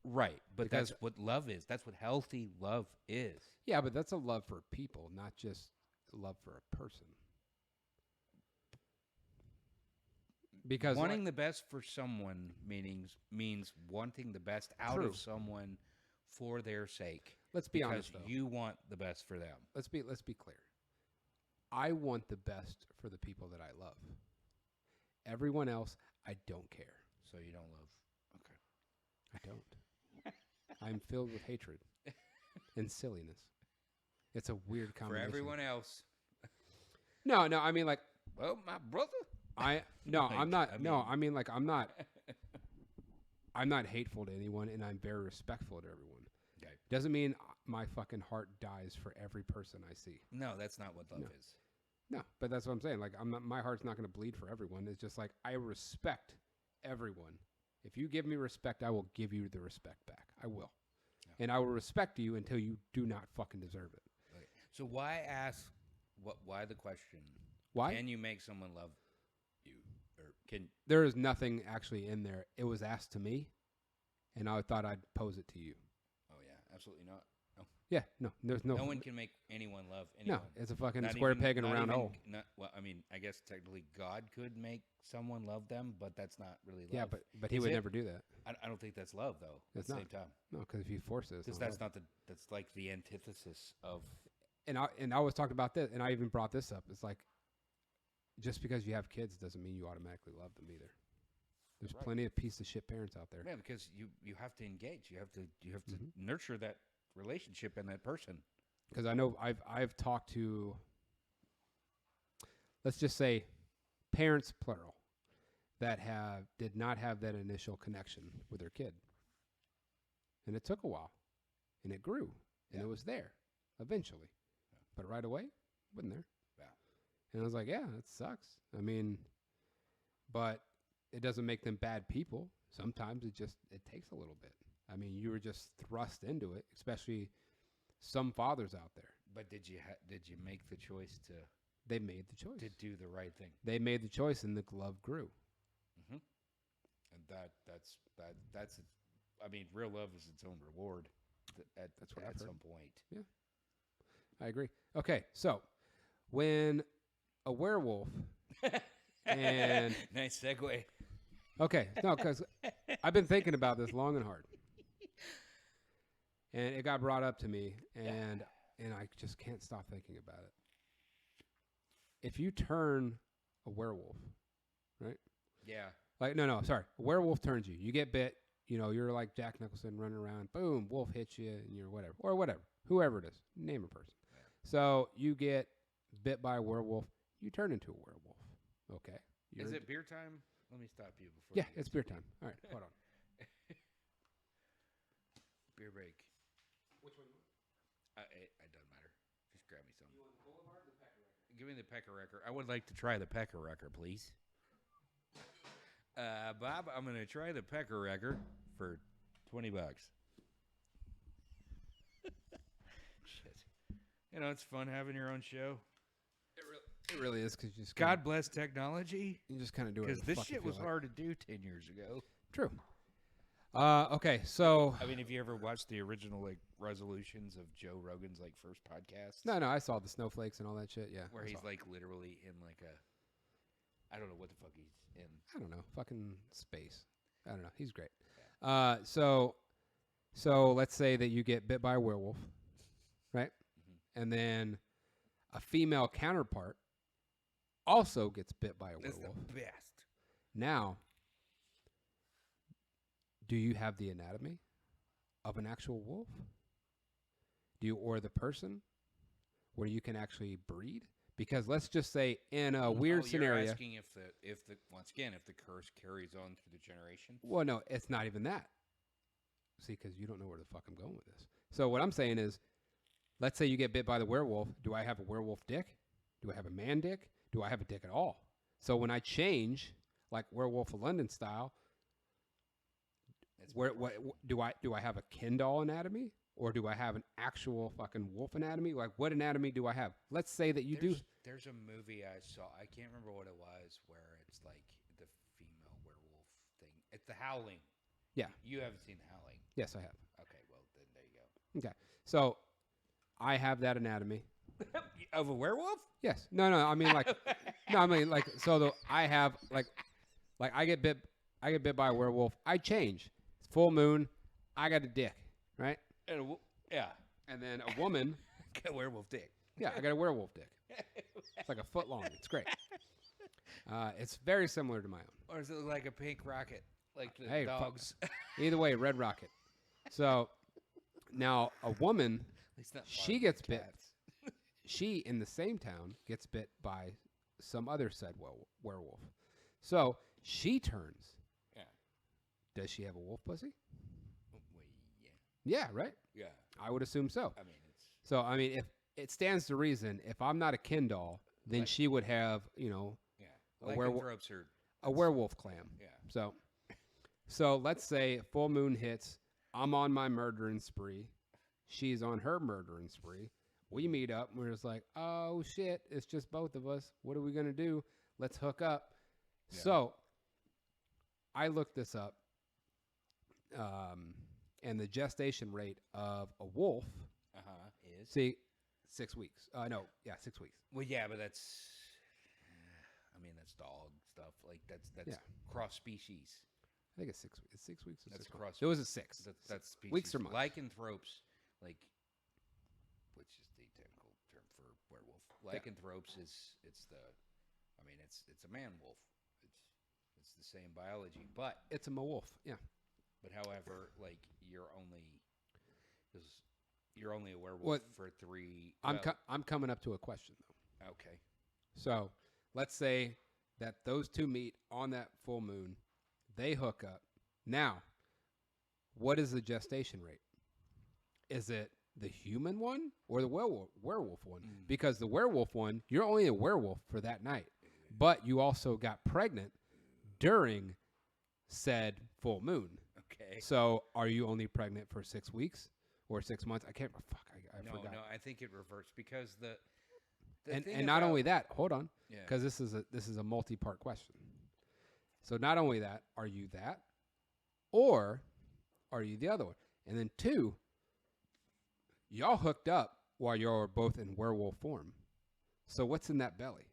Right, but that's what love is. That's what healthy love is. Yeah, but that's a love for people, not just love for a person. Because wanting the best for someone means wanting the best out True. of someone for their sake. let's be Because honest, though. you want the best for them. Let's be clear. I want the best for the people that I love. Everyone else, I don't care. So you don't love. Okay. I don't. I'm filled with hatred and silliness. It's a weird For combination. everyone else. No, I mean like Well, my brother. I'm not. I'm not hateful to anyone, and I'm very respectful to everyone. Okay. Doesn't mean my fucking heart dies for every person I see. No, that's not what love is. No, but that's what I'm saying. Like, my heart's not going to bleed for everyone. It's just like I respect everyone. If you give me respect, I will give you the respect back. I will, and I will respect you until you do not fucking deserve it. Okay. So why ask? Why the question? Why? Can you make someone love you, or can? There is nothing actually in there. It was asked to me, and I thought I'd pose it to you. Oh yeah, absolutely not. No. Yeah, no, there's no. No one can make anyone love anyone. No, it's a fucking Not square even- peg in a not round even- hole. Well, I mean, I guess technically God could make someone love them, but that's not really love. Yeah, but he Is would it? never do that. I don't think that's love though. At It's the not. same time, No, because if you force it, because that's like the antithesis of. And I always talked about this, and I even brought this up. It's like, just because you have kids doesn't mean you automatically love them either. There's Right. plenty of piece of shit parents out there. Yeah, because you have to engage. You have to Mhm. nurture that relationship and that person. Because I know I've talked to, let's just say, parents plural, that did not have that initial connection with their kid, and it took a while, and it grew, and Yeah. it was there eventually, but right away wasn't there. Yeah. And I was like, yeah, that sucks. I mean, but it doesn't make them bad people. Sometimes it takes a little bit. I mean, you were just thrust into it, especially some fathers out there. But did you make the choice to They made the choice. do the right thing? They made the choice, and the glove grew. And that's I mean, real love is its own reward. That's what I've at heard. some point. I agree. Okay, so when a werewolf and Nice segue. okay, no, because I've been thinking about this long and hard, and it got brought up to me, and I just can't stop thinking about it. If you turn a werewolf, right? Yeah. Like no, sorry, a werewolf turns you. You get bit. You know, you're like Jack Nicholson running around. Boom, wolf hits you, and you're whatever, whoever it is. Name a person. Yeah. So you get bit by a werewolf. You turn into a werewolf. Okay. Is it beer time? Let me stop you before. Yeah, you get it's beer time. All right, hold on. beer break. Which one? It doesn't matter. Just grab me some. You want the Boulevard or the Pecker Wrecker? Give me the Pecker Wrecker. I would like to try the Pecker Wrecker, please. Bob, I'm going to try the Pecker Wrecker for $20. Shit. You know, it's fun having your own show. It really is because you just God bless technology. you just kind of do it. Because this shit was hard to do 10 years ago. True. Okay, so I mean, have you ever watched the original like resolutions of Joe Rogan's like first podcast? no, I saw the snowflakes and all that shit. Yeah, Where I he's saw it. like literally in like a, I don't know what the fuck he's in. I don't know, fucking space. I don't know. He's great. So let's say that you get bit by a werewolf, right? Mm-hmm. And then a female counterpart also gets bit by a That's werewolf. the best. Now, do you have the anatomy of an actual wolf? Or the person where you can actually breed? Because let's just say in a weird scenario. You're asking if the once again if the curse carries on through the generation. Well, no, it's not even that. See, because you don't know where the fuck I'm going with this. So what I'm saying is, let's say you get bit by the werewolf. Do I have a werewolf dick? Do I have a man dick? Do I have a dick at all? So when I change, like Werewolf of London style, what do I have a Ken doll anatomy, or do I have an actual fucking wolf anatomy? Like, what anatomy do I have? Let's say that you do. There's a movie I saw. I can't remember what it was, where it's like the female werewolf thing. It's The Howling. Yeah. You haven't seen The Howling. Yes, I have. Okay, well then there you go. Okay, so I have that anatomy. Of a werewolf? Yes. No. I mean, like, no. I mean, like, so I have like Like I get bit by a werewolf. I change. It's full moon. I got a dick, right? And yeah. And then a woman. Got werewolf dick. Yeah, I got a werewolf dick. It's like a foot long. It's great. It's very similar to my own. Or does it look like a pink rocket, like the Hey, dogs? Either way, red rocket. So now a woman, It's not she gets bit. She in the same town gets bit by some other said werewolf. So she turns. Yeah. Does she have a wolf pussy? Well, yeah. Yeah, right. Yeah. I would assume so. I mean, it's So I mean, if it stands to reason, if I'm not a kin doll, then she would have, you know, yeah. Lycanthropes are a werewolf clam. Yeah. So let's say full moon hits. I'm on my murdering spree. She's on her murdering spree. We meet up. And we're just like, oh shit, it's just both of us. What are we gonna do? Let's hook up. Yeah. So I looked this up, and the gestation rate of a wolf. Is. See, 6 weeks. No, yeah, 6 weeks. Well, yeah, but that's. I mean, that's dog stuff. Like that's cross species. I think it's 6 weeks. It's 6 weeks. Or That's 6 cross. months. It was a 6. That's species. Weeks or months. Lycanthropes, like, which is the technical term for werewolf. Lycanthropes is it's a man wolf. It's the same biology, but It's a wolf. Yeah. But however, like you're only a werewolf for 3. I'm coming up to a question though. Okay. So let's say that those two meet on that full moon. They hook up. Now, what is the gestation rate? Is it the human one or the werewolf one? Because the werewolf one, you're only a werewolf for that night, but you also got pregnant during said full moon. Okay. So are you only pregnant for 6 weeks or 6 months? I can't. Fuck. I forgot. No. I think it reverts because the and not only that. Hold on. Yeah. Because this is a multi-part question. So not only that, are you that, or are you the other one? And then 2, y'all hooked up while you're both in werewolf form. So what's in that belly?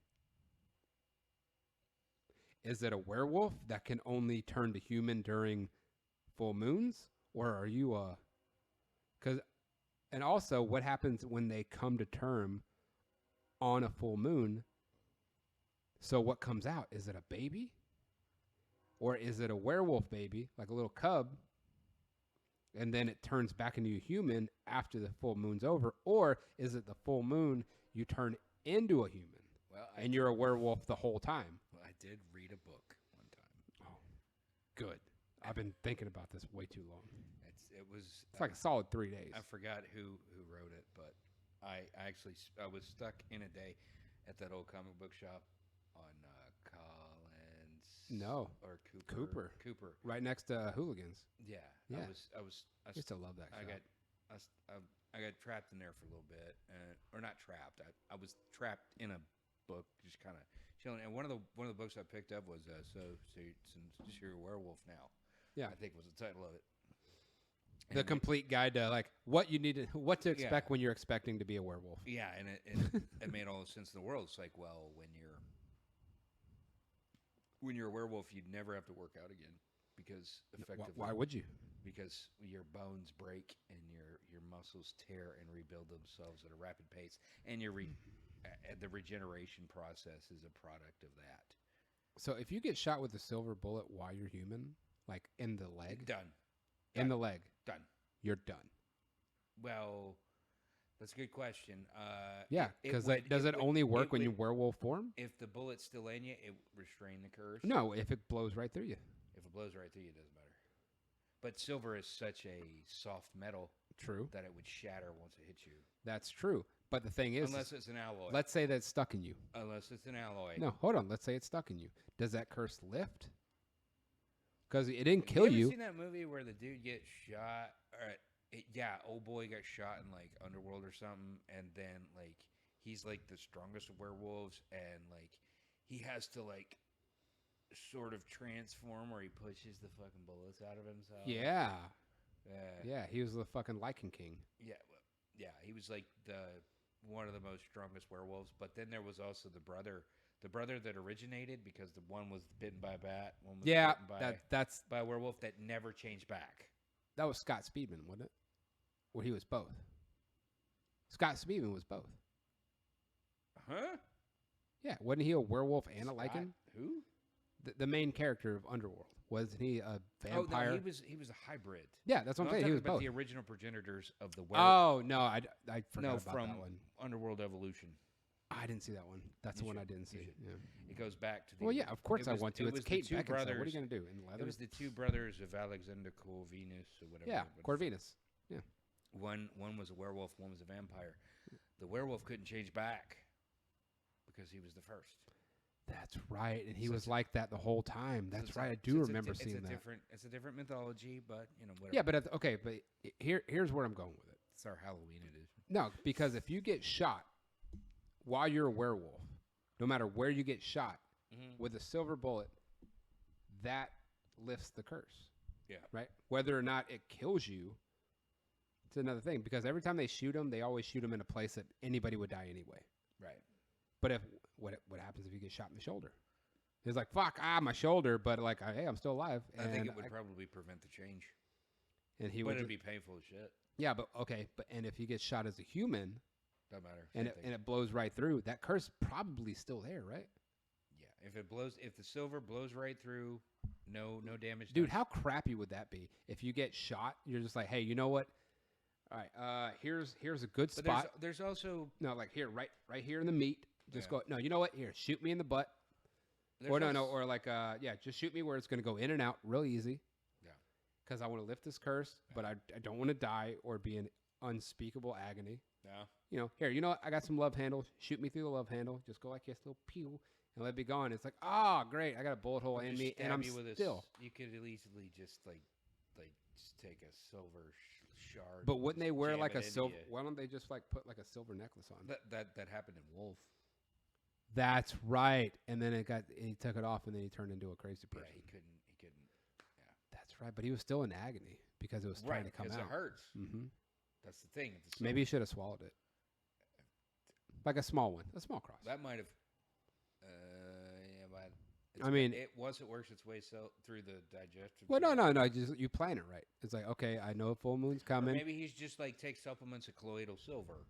Is it a werewolf that can only turn to human during full moons, or are you a? And also, what happens when they come to term on a full moon? So what comes out? Is it a baby? Or is it a werewolf baby, like a little cub, and then it turns back into a human after the full moon's over? Or is it the full moon, you turn into a human, and you're a werewolf the whole time? Well, I did read a book one time. Oh, good. I've been thinking about this way too long. It's like a solid 3 days. I forgot who wrote it, but I was stuck in a day at that old comic book shop on Collins. No. Or Cooper. Right next to Hooligans. Yeah. Yeah. I used to love that shop. I got trapped in there for a little bit, or not trapped. I was trapped in a book, just kind of chilling. And one of the books I picked up was since you're a werewolf now. Yeah, I think was the title of it. The complete guide to like what to expect when you're expecting to be a werewolf. Yeah, and it made all the sense in the world. It's like, well, when you're a werewolf, you'd never have to work out again because effectively. Why would you? Because your bones break and your muscles tear and rebuild themselves at a rapid pace, and the regeneration process is a product of that. So if you get shot with a silver bullet while you're human, like in the leg, done. In the leg, done. You're done. Well, that's a good question. Yeah, because does it only work when you werewolf form? If the bullet's still in you, it restrain the curse. No, if it blows right through you. If it blows right through you, it doesn't matter. But silver is such a soft metal. True. That it would shatter once it hits you. That's true. But the thing is, unless it's an alloy. Let's say that's stuck in you. Unless it's an alloy. No, hold on. Let's say it's stuck in you. Does that curse lift? Because it didn't kill you. Have you seen that movie where the dude gets shot? Old boy got shot in like Underworld or something, and then like he's like the strongest of werewolves, and like he has to like sort of transform where he pushes the fucking bullets out of himself. Yeah. Yeah, he was the fucking Lycan King. Yeah, he was like one of the most strongest werewolves. But then there was also the brother the brother that originated, because the one was bitten by a bat, one was Yeah, bitten that's by a werewolf that never changed back. that was Scott Speedman, wasn't it? Where he was both. Scott Speedman was both. Huh? Yeah, wasn't he a werewolf and a Scott? lichen? Who? The main character of Underworld, wasn't he a vampire? Oh no, he was a hybrid. Yeah, that's what No, I'm saying. He was about both. the original progenitors of the werewolf. Oh no, I forgot No, about from that one. Underworld Evolution. I didn't see that one. That's You the one should. I didn't You see. should. Yeah. It goes back to the. Well, yeah, of course it I was- want to. it It's was the Kate two Beckinsale. What are you brothers- gonna do in leather? It was the two brothers of Alexander Corvinus or whatever. Yeah, what- Corvinus. One was a werewolf, one was a vampire. The werewolf couldn't change back because he was the first. That's right, and he So was it's a- like that the whole time. That's it's right. a- I so do it's a remember di- seeing that. It's a different mythology, but whatever. Yeah, but okay, but here's where I'm going with it. it's our Halloween edition. No, because if you get shot while you're a werewolf, no matter where you get shot with a silver bullet, that lifts the curse. Yeah. Right? Whether or not it kills you, it's another thing. Because every time they shoot them, they always shoot them in a place that anybody would die anyway. Right. But if what happens if you get shot in the shoulder? It's like, fuck, my shoulder, but like, hey, I'm still alive. I think And it would probably prevent the change. and he But would it'd be painful as shit. yeah, but okay, and if he gets shot as a human Doesn't matter. and Same thing. it blows right through, that curse probably still there, right? Yeah. If the silver blows right through, no damage. Dude, done. how crappy would that be? If you get shot, you're just like, hey, you know what? All right, here's a good But spot. there's also No, like here, right here in the meat. Just Yeah. go. No, you know what? Here, shoot me in the butt. there's Or no, also- or like, just shoot me where it's gonna go in and out real easy. Yeah. Because I want to lift this curse, but I don't want to die or be in unspeakable agony. No. Here, you know what? I got some love handles. Shoot me through the love handle. Just go like this, little pew, and let it be gone. It's like, great. I got a bullet hole in Just me, and stab I'm you with still. you could easily just just take a silver shard. But wouldn't they wear jam like it a into silver? you. Why don't they just like put like a silver necklace on? That happened in Wolf. That's right. And then he took it off, and then he turned into a crazy Yeah, person. he couldn't. That's right. But he was still in agony because it was trying to come because out. it hurts. Mm-hmm. That's the thing. It's Maybe he should have swallowed it, like a small one, a small cross. that might have. Yeah, but I mean- it once it works its way through the digestive. Well, no. tract, Just you plan it right. It's like, okay, I know full moon's or coming. maybe he's just take supplements of colloidal silver.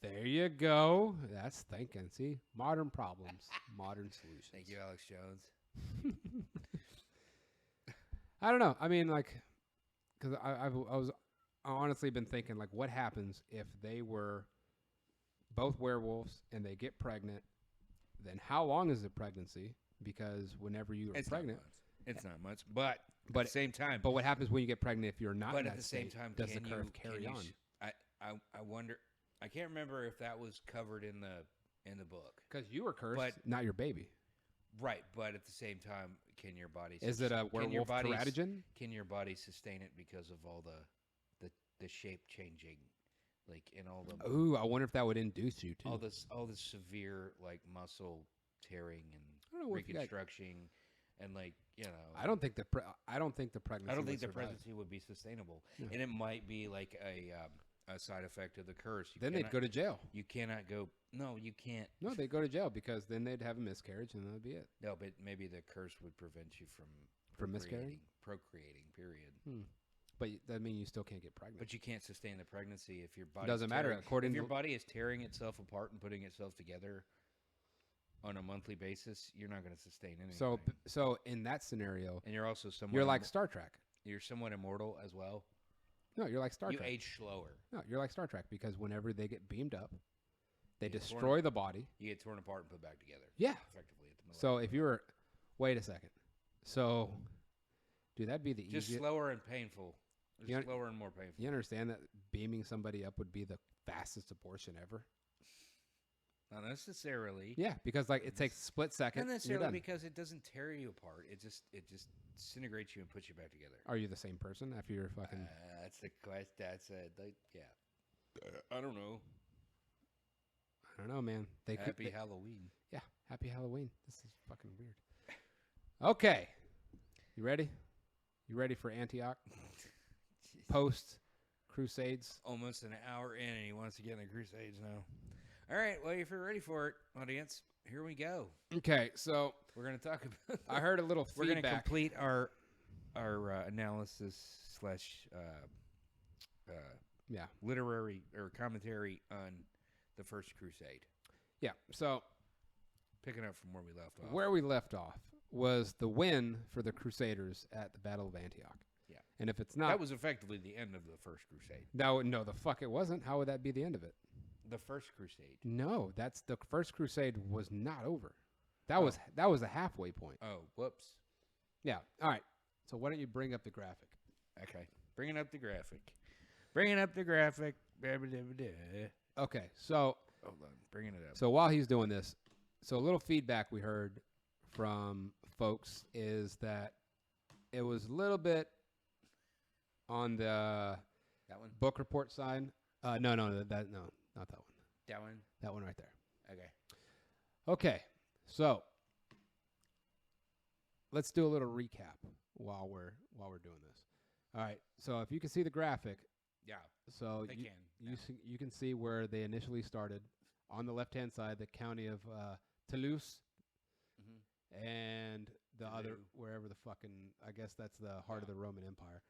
There you go. That's thinking. See, modern problems, modern solutions. Thank you, Alex Jones. I don't know. I mean, like, because I was honestly been thinking, like, what happens if they were both werewolves and they get pregnant? Then how long is the pregnancy? Because whenever you are pregnant, It's not much, but at But- the same time, but what happens when you get pregnant if you're not? but in at that the same state? time, does the can curve you, carry can you on? s- I wonder. I can't remember if that was covered in the book. Because you were cursed, but- not your baby. Right, but at the same time, can your body? Is it a werewolf teratogen? Can your body sustain it because of all the shape changing, in all the Ooh, I wonder if that would induce you too. all the severe muscle tearing and I don't know if you got- reconstruction and I don't think the pregnancy. I don't think would the survive. pregnancy would be sustainable, Yeah. and it might be like a side effect of the curse. Then they'd go to jail. You cannot go. No, you can't. No, they'd go to jail because then they'd have a miscarriage and that'd be it. No, but maybe the curse would prevent you from miscarrying? procreating. Period. But that means you still can't get pregnant. But you can't sustain the pregnancy if your body Doesn't matter, according if your to- body is tearing itself apart and putting itself together on a monthly basis. You're not going to sustain anything. So in that scenario, and you're also somewhat you're like Star Trek. you're somewhat immortal as well. No, you're like Star You Trek. age slower. No, you're like Star Trek because whenever they get beamed up, they Yeah, destroy the body. You get torn apart and put back together. Yeah. Effectively at the middle. So if you were, wait a second. So, dude, that'd be the just easiest. slower and painful. Just You un- slower and more painful. You understand that beaming somebody up would be the fastest abortion ever? Not necessarily. Yeah, because like it takes a split second. Not You're necessarily done. because it doesn't tear you apart. It just disintegrates you and puts you back together. Are you the same person after you're fucking? That's the question. That's yeah. I don't know. I don't know, man. They could. Happy Halloween. Yeah, happy Halloween. This is fucking weird. Okay, you ready? You ready for Antioch? Post Crusades. Almost an hour in, and he wants to get in the Crusades now. All right. Well, if you're ready for it, audience, here we go. Okay, so We're going to talk about. I heard a little We're going to feedback. complete our analysis / Yeah. literary or commentary on the First Crusade. Yeah, so Picking up from where we left off. where we left off was the win for the Crusaders at the Battle of Antioch. Yeah. And if it's not... That was effectively the end of the First Crusade. No, the fuck it wasn't. How would that be the end of it? The First Crusade. No, that's the First Crusade was not over. That was a halfway point. Oh, whoops. Yeah. All right. So why don't you bring up the graphic? Okay. Bringing up the graphic. Bringing up the graphic. Okay. So Hold on. Bringing it up. So while he's doing this, so a little feedback we heard from folks is that it was a little bit on the That one? book report side. No, not that one. That one? That one right there. Okay. Okay, so let's do a little recap while we're doing this. All right, so if you can see the graphic, Yeah. so They can. you can see where they initially started. On the left-hand side, the county of Toulouse, Mm-hmm. and the other, Toulouse. wherever the fucking, I guess that's the heart of the Roman Empire,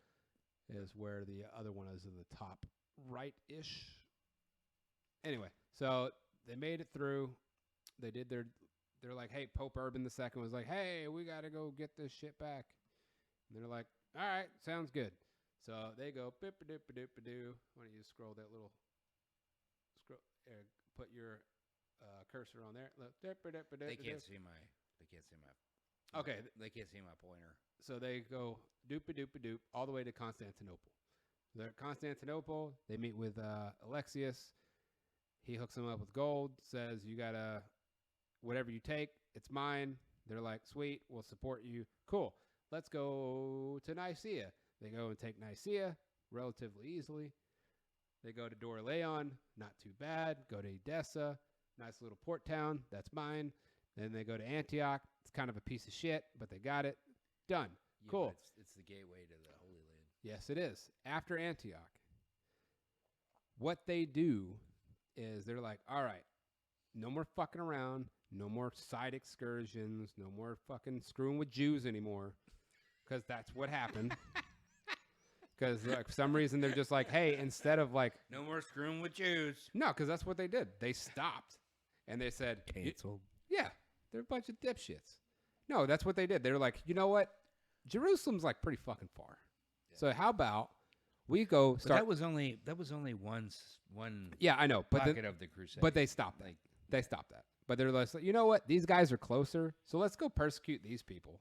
is where the other one is in the top right-ish. Anyway, so they made it through. They did they're like, hey, Pope Urban II was like, hey, we got to go get this shit back. And they're like, all right, sounds good. So they go, bip-a-dip-a-dip-a-doo. Why don't you scroll that little, put your cursor on there. Look, They can't see my. Okay. They can't see my pointer. So they go doop-a-doop-a-doop all the way to Constantinople. They're at Constantinople. They meet with Alexius. He hooks them up with gold, says, you got to, whatever you take, it's mine. They're like, sweet, we'll support you. Cool. Let's go to Nicaea. They go and take Nicaea relatively easily. They go to Dorylaeon, not too bad. Go to Edessa, nice little port town, that's mine. Then they go to Antioch. It's kind of a piece of shit, but they got it. Done. Yeah, Cool. but it's the gateway to the Holy Land. Yes, it is. After Antioch, what they do is they're like, all right, no more fucking around, no more side excursions, no more fucking screwing with Jews anymore, because that's what happened. Because like, for some reason they're just like, hey, instead of like, No more screwing with Jews. no, because that's what they did. They stopped and they said, Canceled. yeah, they're a bunch of dipshits. No, that's what they did. They were like, you know what? Jerusalem's like pretty fucking far. Yeah. So how about we go But start? that was only one Yeah, I know, but pocket of the crusade. but they stopped that. Like, They stopped that. But they're like, you know what? These guys are closer, so let's go persecute these people.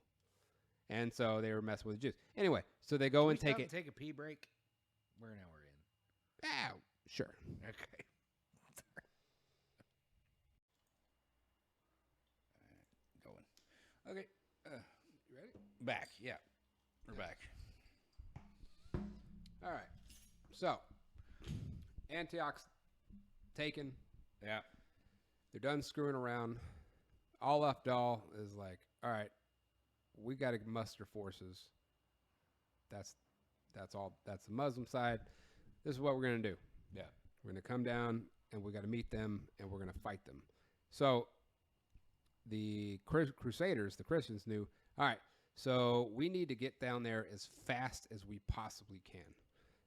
And so they were messing with the Jews. Anyway, so they go can we and take stop it. and take a pee break. We're an hour in. Ah, sure. Okay. Going. Okay. You ready? Back. Yeah. We're back. All right. So Antioch's taken. Yeah. They're done screwing around. All is like, all right, we got to muster forces. That's all. That's the Muslim side. This is what we're going to do. Yeah. We're going to come down and we got to meet them and we're going to fight them. So the Crusaders, the Christians knew, all right, so we need to get down there as fast as we possibly can.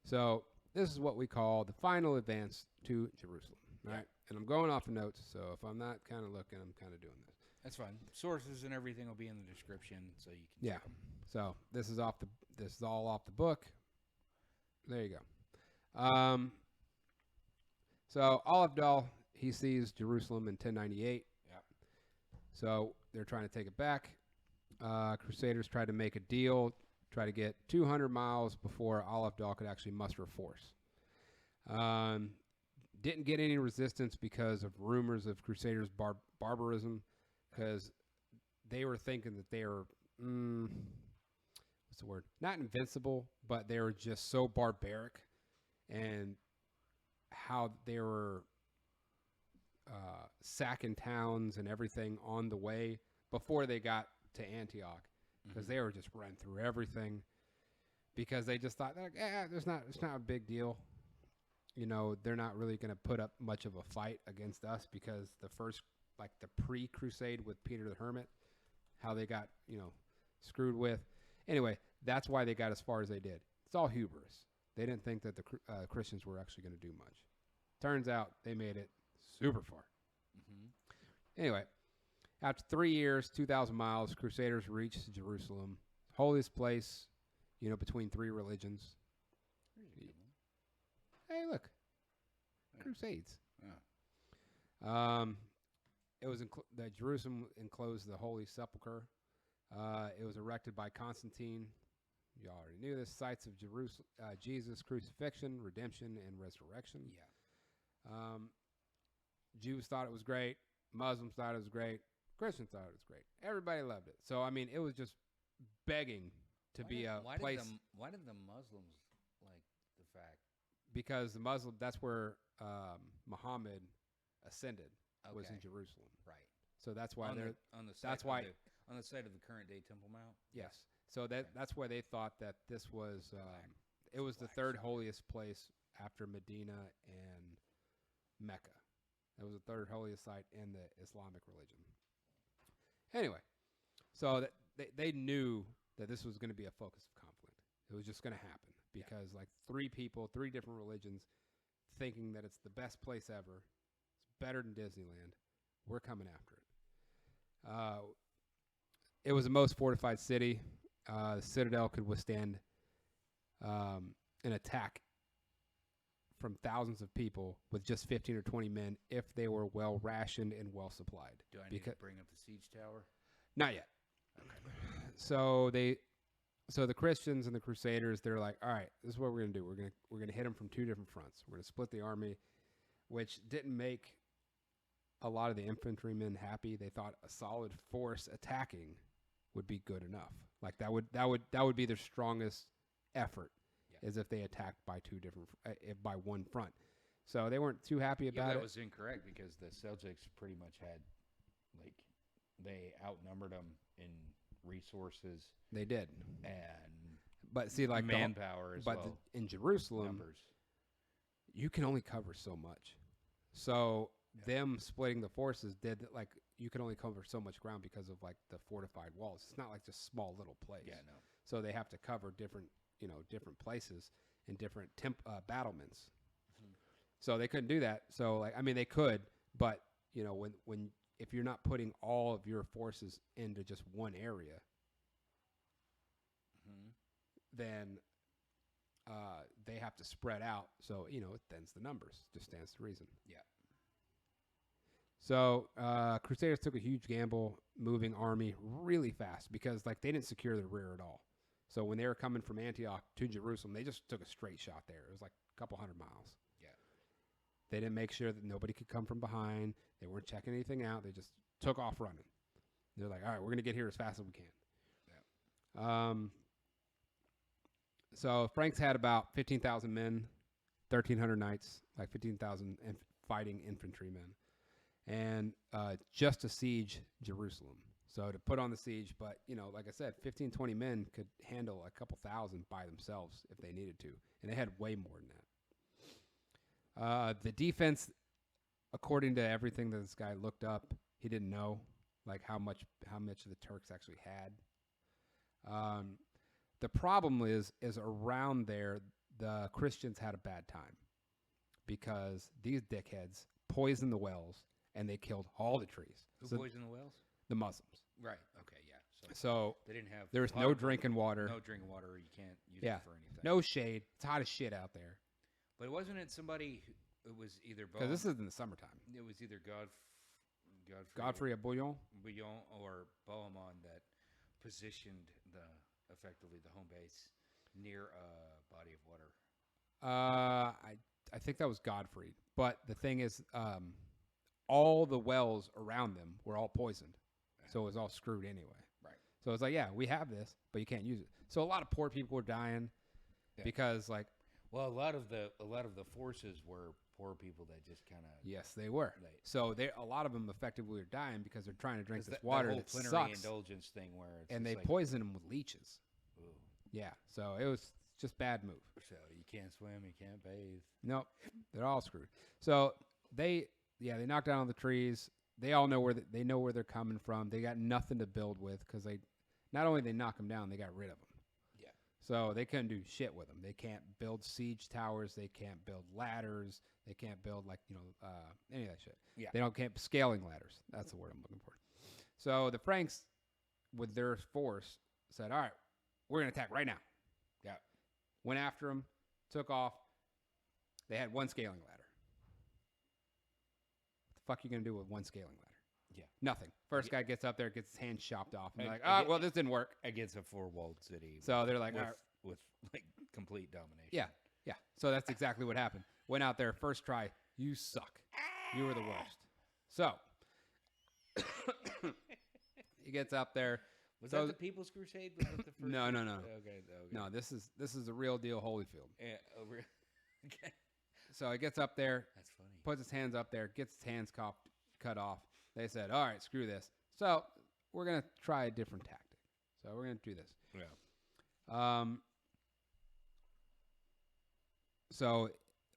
So this is what we call the final advance to Jerusalem. Right. And I'm going off the notes, so if I'm not kind of looking, I'm kind of doing this. That's fine. Sources and everything will be in the description, so you can. Yeah. check 'em. So this is all off the book. There you go. So Al-Abdal, he sees Jerusalem in 1098. Yeah. So they're trying to take it back. Crusaders tried to make a deal, try to get 200 miles before Al-Abdal could actually muster a force. Didn't get any resistance because of rumors of Crusaders' barbarism, because they were thinking that they were, what's the word? Not invincible, but they were just so barbaric, and how they were sacking towns and everything on the way before they got to Antioch, because they were just running through everything, because they just thought, like, it's not a big deal. they're not really going to put up much of a fight against us because the first, like the pre-Crusade with Peter the Hermit, how they got, screwed with. Anyway, that's why they got as far as they did. It's all hubris. They didn't think that the Christians were actually going to do much. Turns out they made it super far. Mm-hmm. Anyway, after 3 years, 2,000 miles, Crusaders reached Jerusalem, holiest place, between three religions. Hey, look, Crusades. Yeah. It was that Jerusalem enclosed the Holy Sepulchre. It was erected by Constantine. You already knew this. Sites of Jerusalem, Jesus' crucifixion, redemption, and resurrection. Yeah. Jews thought it was great. Muslims thought it was great. Christians thought it was great. Everybody loved it. So, it was just begging to be a place. Why did the Muslims like the fact? Because that's where Muhammad ascended, was in Jerusalem. Right. So that's why on the site of the current day Temple Mount. Yes. So that's why they thought that this was it was the third holiest place after Medina and Mecca. That was the third holiest site in the Islamic religion. Anyway, so they knew that this was going to be a focus of conflict. It was just going to happen because like three different religions thinking that it's the best place ever. It's better than Disneyland. We're coming after it. It was the most fortified city. The citadel could withstand an attack from thousands of people with just 15 or 20 men if they were well rationed and well supplied. Do I need to bring up the siege tower? Not yet. Okay. So the Christians and the Crusaders, they're like, all right, this is what we're going to do. We're going to hit them from two different fronts. We're going to split the army, which didn't make a lot of the infantrymen happy. They thought a solid force attacking would be good enough. Like that would be their strongest effort, is if they attacked by by one front. So they weren't too happy about it. That was incorrect because the Seljuks pretty much had, like, they outnumbered them in resources. They did, but see, like manpower as well. But in Jerusalem, you can only cover so much. So them splitting the forces did like you can only cover so much ground because of like the fortified walls. It's not like just small little place. Yeah, no. So they have to cover different places and different battlements. Mm-hmm. So they couldn't do that. So they could, but when if you're not putting all of your forces into just one area, mm-hmm. then they have to spread out. So it thins the numbers. Just stands to reason. Yeah. So Crusaders took a huge gamble, moving army really fast because they didn't secure the rear at all. So when they were coming from Antioch to Jerusalem, they just took a straight shot there. It was like a couple 100 miles. Yeah. They didn't make sure that nobody could come from behind. They weren't checking anything out. They just took off running. They're like, all right, we're going to get here as fast as we can. Yeah. So Franks had about 15,000 men, 1,300 knights, like 15,000 fighting infantrymen, and just to siege Jerusalem. So to put on the siege, but, like I said, 15, 20 men could handle a couple thousand by themselves if they needed to. And they had way more than that. The defense, according to everything that this guy looked up, he didn't know, how much the Turks actually had. The problem is around there, the Christians had a bad time because these dickheads poisoned the wells and they killed all the trees. Who poisoned the wells? The Muslims. Right. Okay. Yeah. So they didn't have. There was no drinking water. No drinking water. You can't use it for anything. No shade. It's hot as shit out there. But wasn't it somebody? It was either because this is in the summertime. It was either Godfrey of Bouillon or Bohemond that positioned effectively the home base near a body of water. I think that was Godfrey. But the thing is, all the wells around them were all poisoned. So it was all screwed anyway. Right. So it's like, we have this, but you can't use it. So a lot of poor people were dying because a lot of the forces were poor people that just kind of. Yes, they were. So a lot of them effectively were dying because they're trying to drink this water that sucks. Indulgence thing where and they poisoned them with leeches. Ooh. Yeah. So it was Just bad move. So you can't swim, you can't bathe. Nope, they're all screwed. So they knock down all the trees. They all know where they know where they're coming from. They got nothing to build with because they not only they knock them down, they got rid of them. Yeah. So they couldn't do shit with them. They can't build siege towers. They can't build ladders. They can't build any of that shit. Yeah. They can't scaling ladders. That's the word I'm looking for. So the Franks, with their force, said, "All right, we're gonna attack right now." Yeah. Went after them, took off. They had one scaling ladder. What the fuck are you going to do with one scaling ladder? Yeah. Nothing. First guy gets up there, gets his hand chopped off. And they're I like, well, this didn't work. Against a four-walled city. So they're like, with like complete domination. Yeah. Yeah. So that's exactly what happened. Went out there, first try. You suck. You were the worst. So he gets up there. Was that the People's Crusade? Was that the first No. Okay. No, this is the real deal Holyfield. Yeah, okay. So he gets up there, That's funny. puts his hands up there, gets his hands cut off. They said, all right, screw this. So we're going to try a different tactic. So we're going to do this. Yeah. So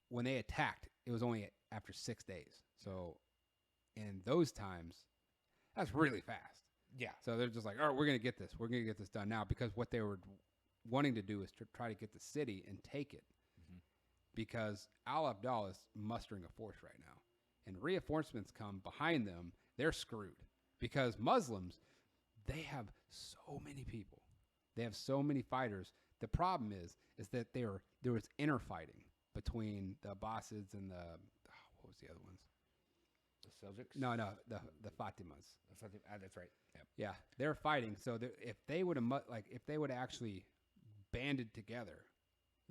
when they attacked, it was only after 6 days. So in those times, that's really fast. Yeah. So they're just like, all right, we're going to get this. We're going to get this done now because what they were wanting to do is to try to get the city and take it because Al-Abdal is mustering a force right now. And reinforcements come behind them. They're screwed because Muslims, they have so many people. They have so many fighters. The problem is that there was inner fighting between the Abbasids and what was the other ones? The Seljuks? No, the Fatimas. That's right. Yep. Yeah, they're fighting. So if they would have actually banded together,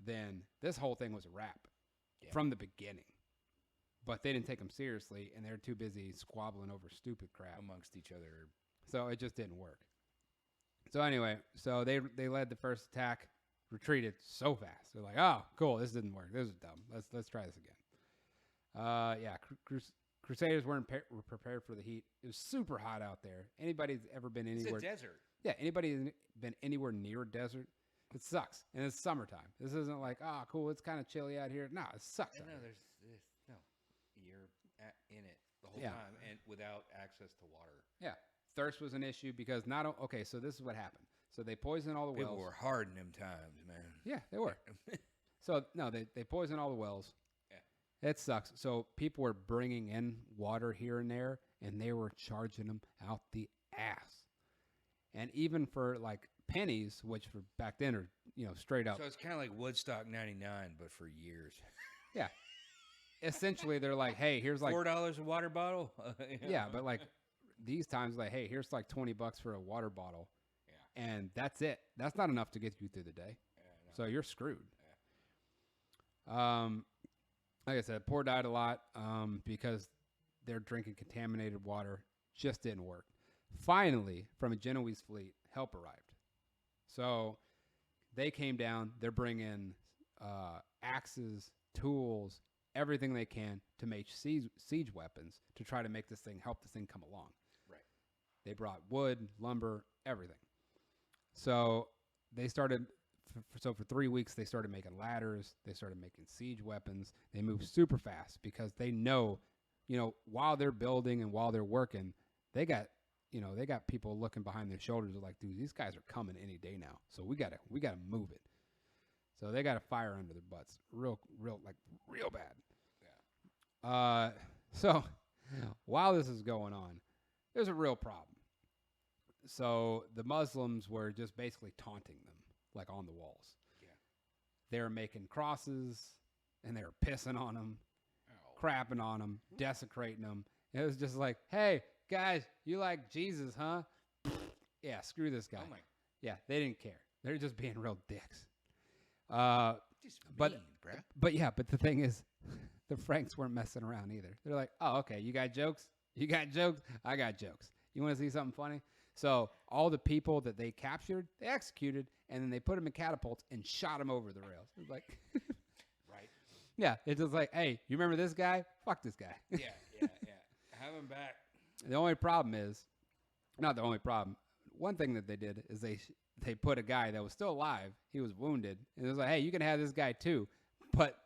then this whole thing was a wrap from the beginning. But they didn't take them seriously, and they're too busy squabbling over stupid crap Amongst each other. So it just didn't work. So anyway, so they led the first attack, retreated so fast. They're like, oh, cool, this didn't work. This is dumb. Let's try this again. Crusaders were prepared for the heat. It was super hot out there. Anybody's ever been anywhere? It's a desert. Yeah, anybody been anywhere near a desert? It sucks. And it's summertime. This isn't like, oh, cool, it's kind of chilly out here. No, it sucks. No, you're in it the whole time and without access to water. Yeah. Thirst was an issue because so this is what happened. So they poisoned all the wells. People were hard in them times, man. Yeah, they were. So, no, they poisoned all the wells. Yeah. It sucks. So people were bringing in water here and there, and they were charging them out the ass. And even for, like, pennies, which for back then are, straight up. So it's kind of like Woodstock 99, but for years. Yeah. Essentially, they're like, hey, here's like $4 a water bottle. Yeah, but like these times, like, hey, here's like $20 for a water bottle, and that's it. That's not enough to get you through the day. So you're screwed. Like I said, poor died a lot because they're drinking contaminated water. Just didn't work. Finally, from a Genoese fleet, help arrived. So they came down. They're bringing axes, tools, everything they can to make siege weapons to try to make this thing, help this thing come along. Right. They brought wood, lumber, everything. So they started, for 3 weeks, they started making ladders. They started making siege weapons. They moved super fast because they know, while they're building and while they're working, they got people looking behind their shoulders. They're like, dude, these guys are coming any day now. So we gotta move it. So they got a fire under their butts, real bad. Yeah. So while this is going on, there's a real problem. So the Muslims were just basically taunting them, like on the walls. Yeah. They were making crosses, and they were pissing on them, crapping on them, desecrating them. It was just like, hey, guys, you like Jesus, huh? Yeah, screw this guy. Oh my. Yeah, they didn't care. They're just being real dicks. Just but bruh. but the thing is, the Franks weren't messing around either. They're like, oh, okay, you got jokes? You got jokes? I got jokes. You want to see something funny? So all the people that they captured, they executed, and then they put them in catapults and shot them over the rails. It was like, right. Yeah, it's just like, hey, you remember this guy? Fuck this guy. Yeah. Have him back. The only problem is, not the only problem, one thing that they did is they put a guy that was still alive. He was wounded, and it was like, hey, you can have this guy too, but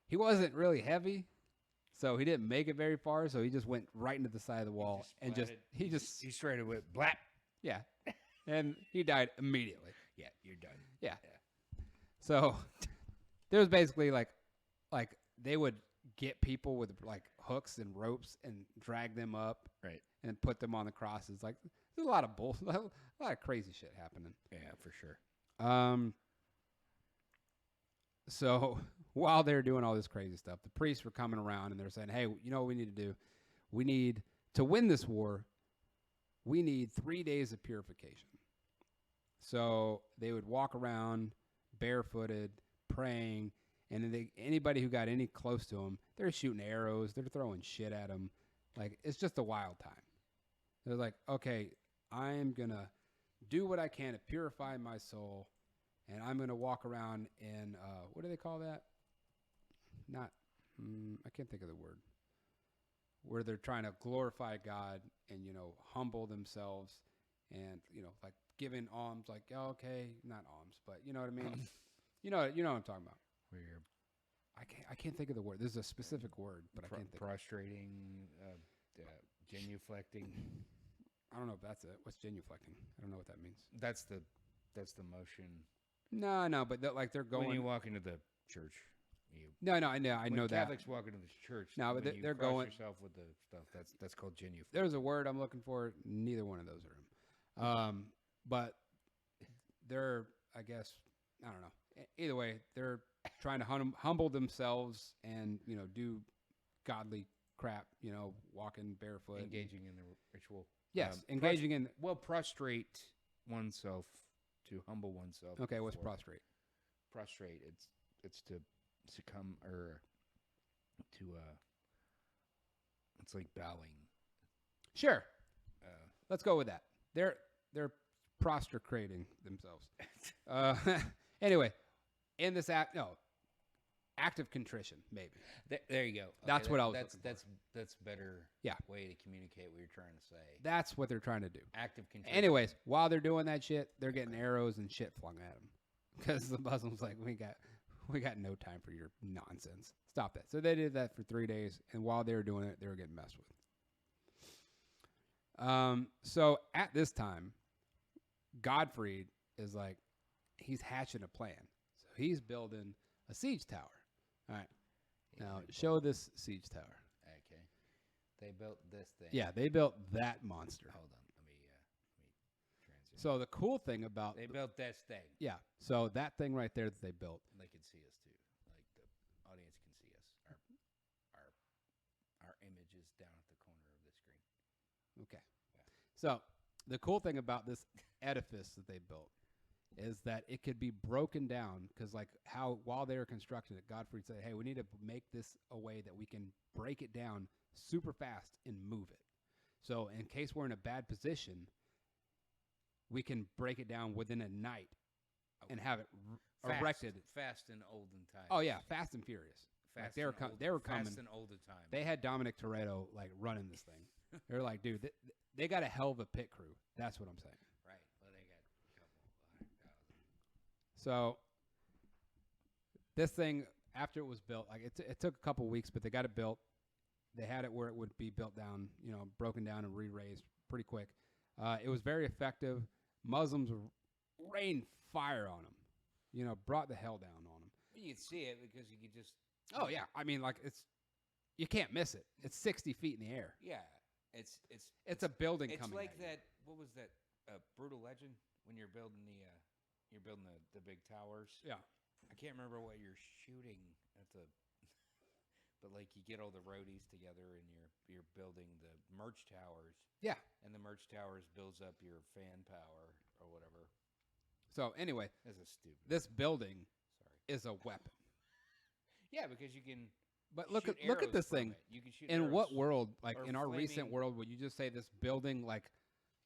he wasn't really heavy, so he didn't make it very far. So he just went right into the side of the wall he straight away blap. yeah, and he died immediately. Yeah, you're done. Yeah. So there was basically like they would get people with like hooks and ropes and drag them up, right, and put them on the crosses. Like there's a lot of a lot of crazy shit happening. Yeah, for sure. So while they're doing all this crazy stuff, the priests were coming around and they're saying, "Hey, you know what we need to do? We need to win this war. We need 3 days of purification." So they would walk around barefooted, praying, and then anybody who got any close to them, they're shooting arrows, they're throwing shit at them. Like, it's just a wild time. They're like, okay, I'm going to do what I can to purify my soul, and I'm going to walk around in, what do they call that? I can't think of the word. Where they're trying to glorify God and, humble themselves and, like giving alms, like, oh, okay, not alms, but you know what I mean? you know what I'm talking about. Where you're I can't think of the word. There's a specific word, but I can't think. Prostrating, genuflecting. I don't know if that's it. What's genuflecting? I don't know what that means. That's the motion. No, but they're going. When you walk into the church. I know that. Catholics walk into the church. No, but they're going. Yourself with the stuff. That's called genuflecting. There's a word I'm looking for. Neither one of those are them. But they're, I guess, I don't know. Either way, they're trying to humble themselves and, do godly crap, walking barefoot. Engaging in the ritual. Yes, engaging in... Well, prostrate oneself to humble oneself. Okay, what's prostrate? Prostrate, it's to succumb or to, it's like bowing. Sure. Let's go with that. They're prostrating themselves. Anyway, in this act of contrition, maybe. There you go. Okay, that's what I was. That's better. Yeah. Way to communicate what you're trying to say. That's what they're trying to do. Act of contrition. Anyways, while they're doing that shit, they're getting arrows and shit flung at them because the Muslims like we got no time for your nonsense. Stop that. So they did that for 3 days, and while they were doing it, they were getting messed with. So at this time, Godfrey is like, he's hatching a plan. So he's building a siege tower. All right. Now show this siege tower. Okay. They built this thing. Yeah, they built that monster. Hold on. Let me transition. So the cool thing about they built this thing. Yeah. So that thing right there that they built. They can see us too. Like the audience can see us. Our image is down at the corner of the screen. Okay. So the cool thing about this edifice that they built is that it could be broken down because, like, how while they were constructing it, Godfrey said, "Hey, we need to make this a way that we can break it down super fast and move it. So in case we're in a bad position, we can break it down within a night and have it erected fast in olden times. Oh yeah, fast and furious. Fast like they were coming. Fast in olden times. They had Dominic Toretto like running this thing. They're like, dude, they got a hell of a pit crew. That's what I'm saying. Right. Well, they got a couple 100,000. So this thing, after it was built, like it took a couple weeks, but they got it built. They had it where it would be built down, broken down and re-raised pretty quick. It was very effective. Muslims rained fire on them, brought the hell down on them. You could see it because you could just. Oh yeah, I mean, like you can't miss it. It's 60 feet in the air. Yeah, it's a building it's coming. It's like at that. What was that? Brutal Legend when you're building the big towers. Yeah, I can't remember what you're shooting at the. But like you get all the roadies together and you're building the merch towers. Yeah, and the merch towers builds up your fan power or whatever. So anyway, this is stupid. This building is a weapon. Yeah, because you can. But look at this thing. You can shoot. In what world, like in our flaming, recent world, would you just say this building, like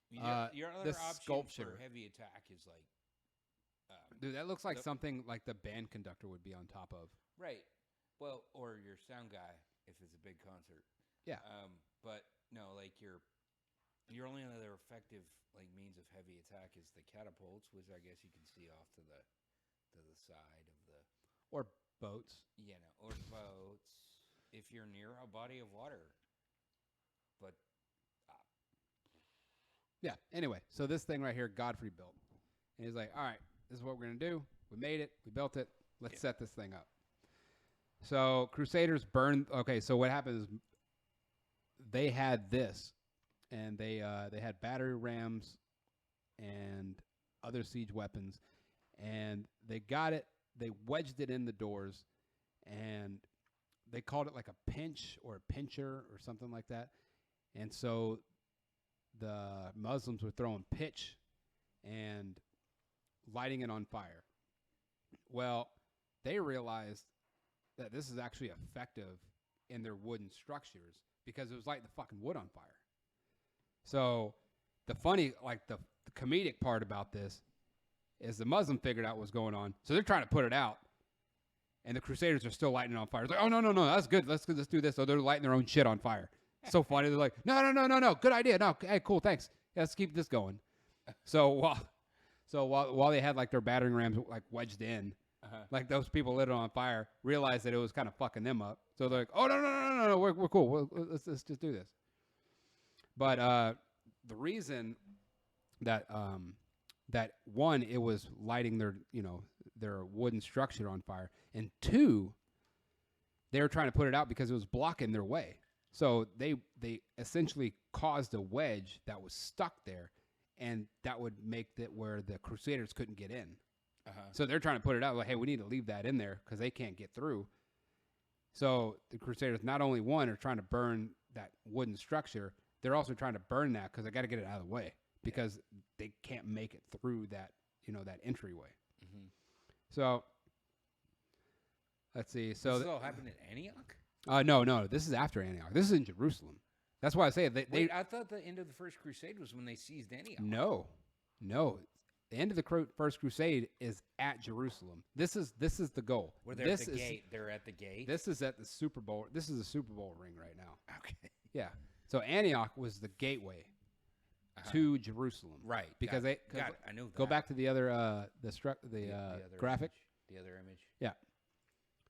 your other this option sculpture for heavy attack is like. Dude, that looks like something like the band conductor would be on top of. Right. Well, or your sound guy if it's a big concert. Yeah. But no, like your Your only other effective means of heavy attack is the catapults, which I guess you can see off to the side of the Or boats. or boats if you're near a body of water. But Yeah. Anyway, so this thing right here, Godfrey built, and he's like, "All right, this is what we're gonna do. We made it. We built it. Let's set this thing up." So Crusaders burned. Okay, so what happened is they had this, and they had battery rams and other siege weapons, and they got it. They wedged it in the doors, and they called it like a pinch or a pincher or something like that. And so the Muslims were throwing pitch and lighting it on fire. Well, they realized that this is actually effective in their wooden structures because it was lighting the fucking wood on fire. So the funny, the comedic part about this is the Muslim figured out what's going on. So they're trying to put it out. And the Crusaders are still lighting it on fire. It's like, oh, no, that's good. Let's do this. So they're lighting their own shit on fire. So funny. They're like, no. Good idea. No, hey, cool, thanks. Yeah, let's keep this going. So while they had their battering rams wedged in, those people lit it on fire, realized that it was kind of fucking them up. So they're like, oh, no, we're cool. Let's just do this. But the reason that one, it was lighting their wooden structure on fire, and two, they were trying to put it out because it was blocking their way. So they essentially caused a wedge that was stuck there, and that would make it where the Crusaders couldn't get in. So they're trying to put it out hey, we need to leave that in there because they can't get through. So the Crusaders, not only one, are trying to burn that wooden structure, they're also trying to burn that because they got to get it out of the way because they can't make it through that that entryway. So let's see. So this all happened in Antioch? No. This is after Antioch. This is in Jerusalem. That's why I say Wait, I thought the end of the First Crusade was when they seized Antioch. No. The end of the First Crusade is at Jerusalem. This is the goal. Where they're at the gate. They're at the gate. This is at the Super Bowl. This is the Super Bowl ring right now. Okay. Yeah. So Antioch was the gateway to Jerusalem. Right. Because I know that. Go back to the other the graphic. Image. The other image. Yeah.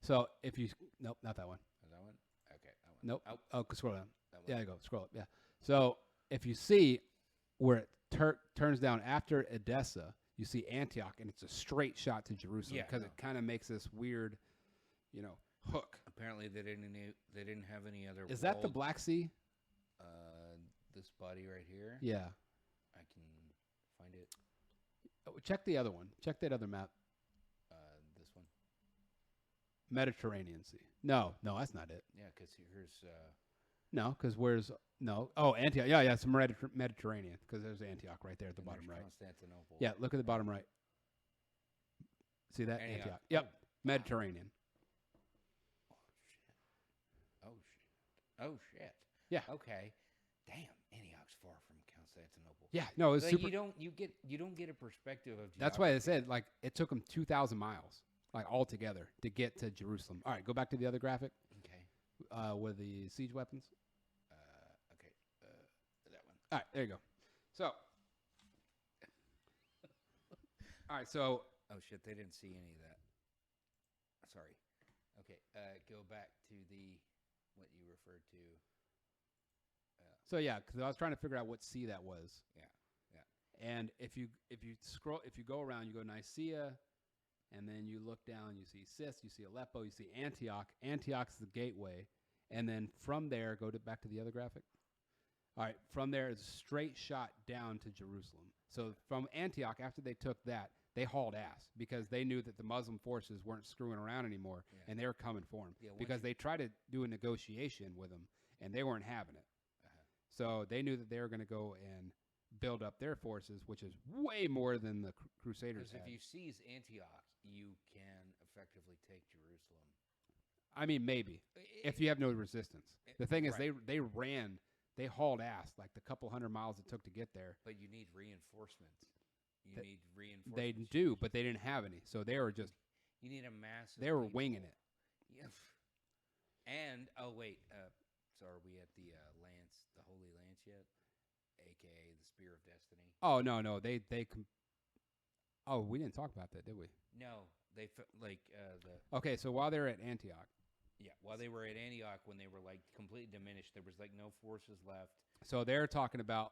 So if you nope, not that one. That one. Okay. That one. Nope. Oh, scroll down. That one. Yeah, you go. Scroll up. Yeah. So if you see where it turns down after Edessa, you see Antioch, and it's a straight shot to Jerusalem because it kind of makes this weird, hook. Apparently, they didn't have any other. Is that the Black Sea? This body right here. Yeah. I can find it. Check the other one. Check that other map. This one. Mediterranean Sea. No, that's not it. Yeah, because here's. No, because where's no? Oh, Antioch. Yeah, it's Mediterranean because there's Antioch right there at the bottom right. Constantinople. Yeah, look at the bottom right. See that Antioch? Yep, Mediterranean. Oh shit. Yeah. Okay. Damn, Antioch's far from Constantinople. Yeah, no, it's super. You don't get a perspective of. That's why I said it took them 2,000 miles altogether to get to Jerusalem. All right, go back to the other graphic. Okay. With the siege weapons. Okay. That one. All right, there you go. So. All right, so. Oh shit! They didn't see any of that. Sorry. Okay. Go back to what you referred to. So yeah, because I was trying to figure out what sea that was. Yeah. And if you go around, you go Nicaea, and then you look down, you see Cis, you see Aleppo, you see Antioch. Antioch's the gateway, and then from there, back to the other graphic. All right, from there is a straight shot down to Jerusalem. So from Antioch, after they took that, they hauled ass because they knew that the Muslim forces weren't screwing around anymore, and they were coming for them because they tried to do a negotiation with them, and they weren't having it. So they knew that they were going to go and build up their forces, which is way more than the Crusaders had. Because if you seize Antioch, you can effectively take Jerusalem. I mean, maybe if you have no resistance. The thing is, they hauled ass the couple 100 miles it took to get there. But you need reinforcements. They do, but they didn't have any, so they were just. You need a massive. They were winging it. Yeah. And so are we at the Lance, the Holy Lance yet? aka the Spear of Destiny. Oh no, oh, we didn't talk about that, did we? No, they Okay, so while they were at Antioch, while they were at Antioch, when they were like completely diminished, there was like no forces left. so they're talking about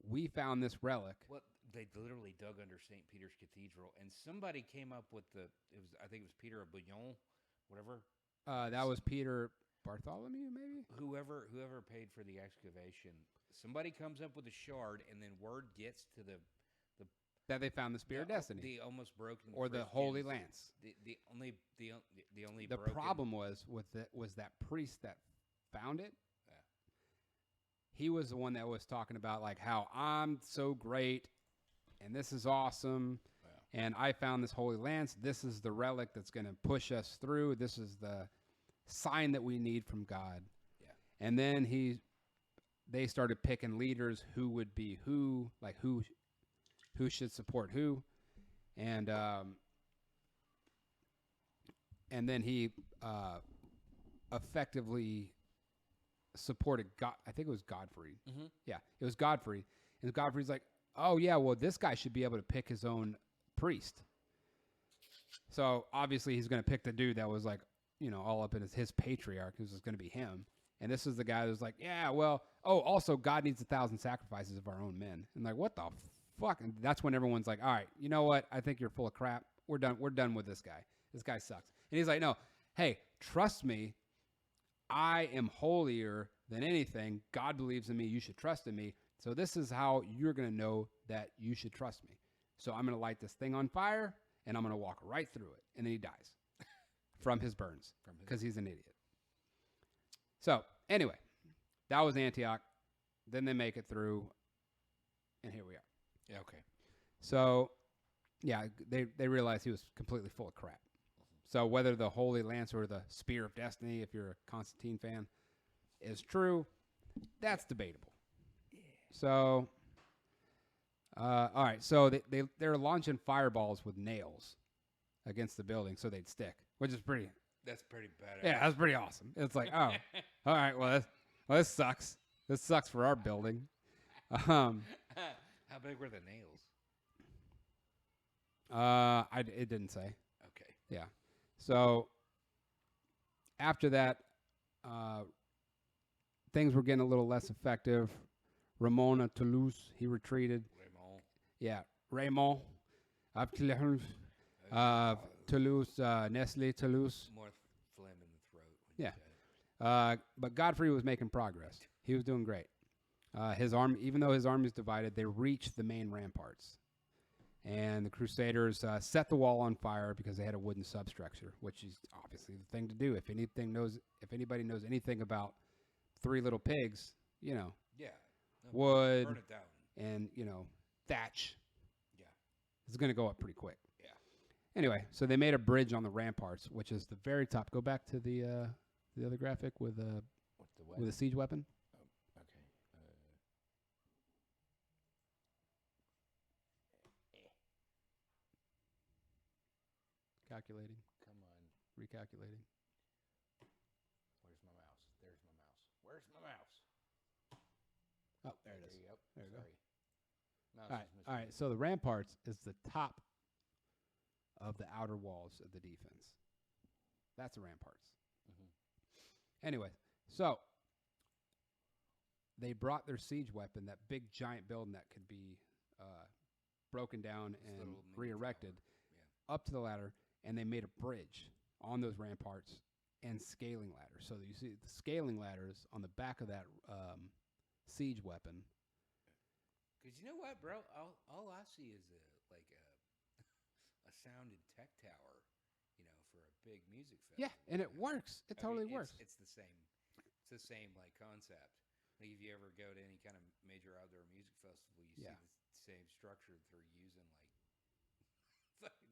we found this relic. Well, they literally dug under St. Peter's Cathedral, and somebody came up with I think it was Peter of Bouillon, whatever. That was Peter Bartholomew, maybe. Whoever paid for the excavation, somebody comes up with a shard, and then word gets to the That they found the Spear of Destiny, the almost broken, or the Holy Lance. The only The problem was that priest that found it. Yeah. He was the one that was talking about like how I'm so great, and this is awesome, and I found this Holy Lance. This is the relic that's going to push us through. This is the sign that we need from God. Yeah. And then they started picking leaders who would be who, like who should support who, and then he effectively supported God. I think it was Godfrey. Mm-hmm. Yeah, it was Godfrey, and Godfrey's like, oh yeah, well this guy should be able to pick his own priest. So obviously he's going to pick the dude that was like, all up in his patriarch, who's just going to be him. And this is the guy who's like, yeah, well, also God needs 1,000 sacrifices of our own men. And like, what the fuck? And that's when everyone's like, all right, you know what? I think you're full of crap. We're done. We're done with this guy. This guy sucks. And he's like, no, hey, trust me. I am holier than anything. God believes in me. You should trust in me. So this is how you're going to know that you should trust me. So I'm going to light this thing on fire, and I'm going to walk right through it. And then he dies from his burns because he's an idiot. So anyway, that was Antioch. Then they make it through, and here we are. Yeah, okay. So, yeah, they realized he was completely full of crap. So whether the Holy Lance or the Spear of Destiny, if you're a Constantine fan, is true, that's debatable. Yeah. So, all right. So they're launching fireballs with nails against the building so they'd stick, which is pretty. That's pretty badass. Yeah, that's pretty awesome. It's like, oh, all right. Well, this sucks. This sucks for our building. How big were the nails? It didn't say. Okay. Yeah. So after that, things were getting a little less effective. Ramon of Toulouse, he retreated. Raymond. Yeah, Raymond of Toulouse, Nestle Toulouse. More phlegm in the throat. Yeah. But Godfrey was making progress. He was doing great. His army, even though his army is divided, they reached the main ramparts. And the Crusaders set the wall on fire because they had a wooden substructure, which is obviously the thing to do. If anybody knows anything about Three Little Pigs, Yeah. wood Burn it down. and thatch. Yeah. It's going to go up pretty quick. Yeah. Anyway, so they made a bridge on the ramparts, which is the very top. Go back to the other graphic with a siege weapon. Calculating. Come on. Recalculating. Where's my mouse? There's my mouse. Where's my mouse? Oh, there it is. Yep. There you go. Mouse All right. So the ramparts is the top of the outer walls of the defense. That's the ramparts. Mm-hmm. Anyway, so they brought their siege weapon, that big giant building that could be broken down and re-erected, up to the ladder, and they made a bridge on those ramparts and scaling ladders. So you see the scaling ladders on the back of that siege weapon. Because you know what, bro? All I see is a sounded tech tower, for a big music festival. Yeah, and it works. It totally works. It's the same. It's the same concept. Like if you ever go to any kind of major outdoor music festival, you see the same structure that they're using fucking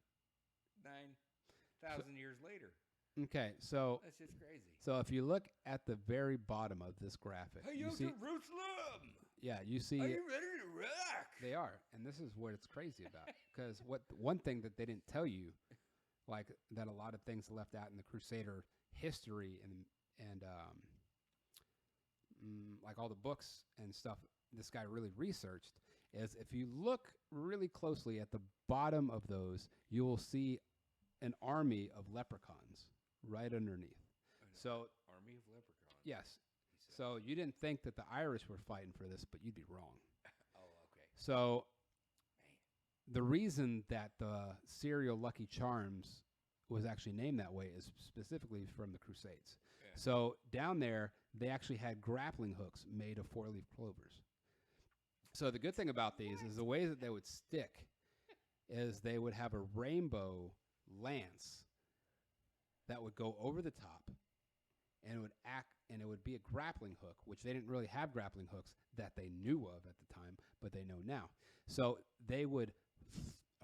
9,000 years later. Okay, so that's just crazy. So if you look at the very bottom of this graphic, hey, you see Jerusalem. Yeah, you see. Are you ready to rock? They are, and this is what it's crazy about. Because one thing that they didn't tell you, like that a lot of things left out in the Crusader history and like all the books and stuff this guy really researched is if you look really closely at the bottom of those, you will see an army of leprechauns right underneath. So army of leprechauns. Yes. So you didn't think that the Irish were fighting for this, but you'd be wrong. Oh, okay. So the reason that the cereal Lucky Charms was actually named that way is specifically from the Crusades. Yeah. So down there, they actually had grappling hooks made of four-leaf clovers. So the good thing about these is the way that they would stick is they would have a rainbow lance that would go over the top, and it would act, and it would be a grappling hook, which they didn't really have grappling hooks that they knew of at the time, but they know now. So they would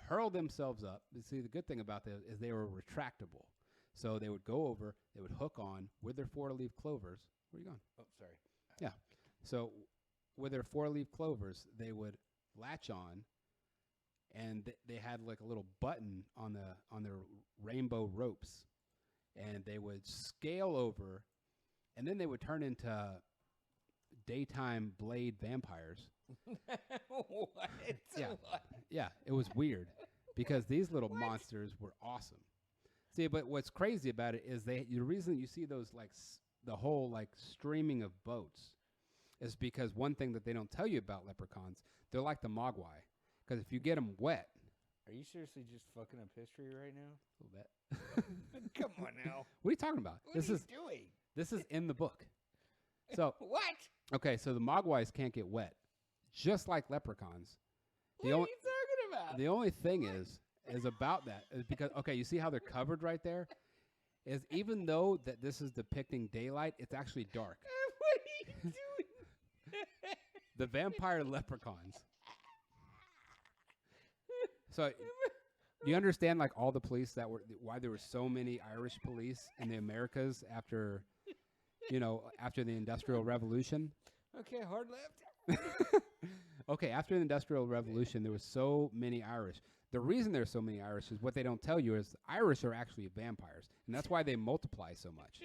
hurl themselves up. See, the good thing about this is they were retractable. So they would go over, they would hook on with their four-leaf clovers. Where are you going? Oh, sorry. Yeah. So with their four-leaf clovers, they would latch on, and they had like a little button on their rainbow ropes, and they would scale over, and then they would turn into daytime blade vampires. What? Yeah. What? Yeah, it was weird because these little monsters were awesome. See, but what's crazy about it is the reason you see those like the whole like streaming of boats is because one thing that they don't tell you about leprechauns, they're like the mogwai, because if you get them wet. Are you seriously just fucking up history right now? A little bit. Come on now. What are you talking about? What are you doing? This is in the book. So what? Okay, so the mogwais can't get wet, just like leprechauns. What are you talking about? The only thing is about that is because, okay, you see how they're covered right there? Is even though that this is depicting daylight, it's actually dark. What are you doing? The vampire leprechauns. So, do you understand like all the police why there were so many Irish police in the Americas after the Industrial Revolution? Okay, hard left. Okay, after the Industrial Revolution, there was so many Irish. The reason there's so many Irish is what they don't tell you is Irish are actually vampires, and that's why they multiply so much.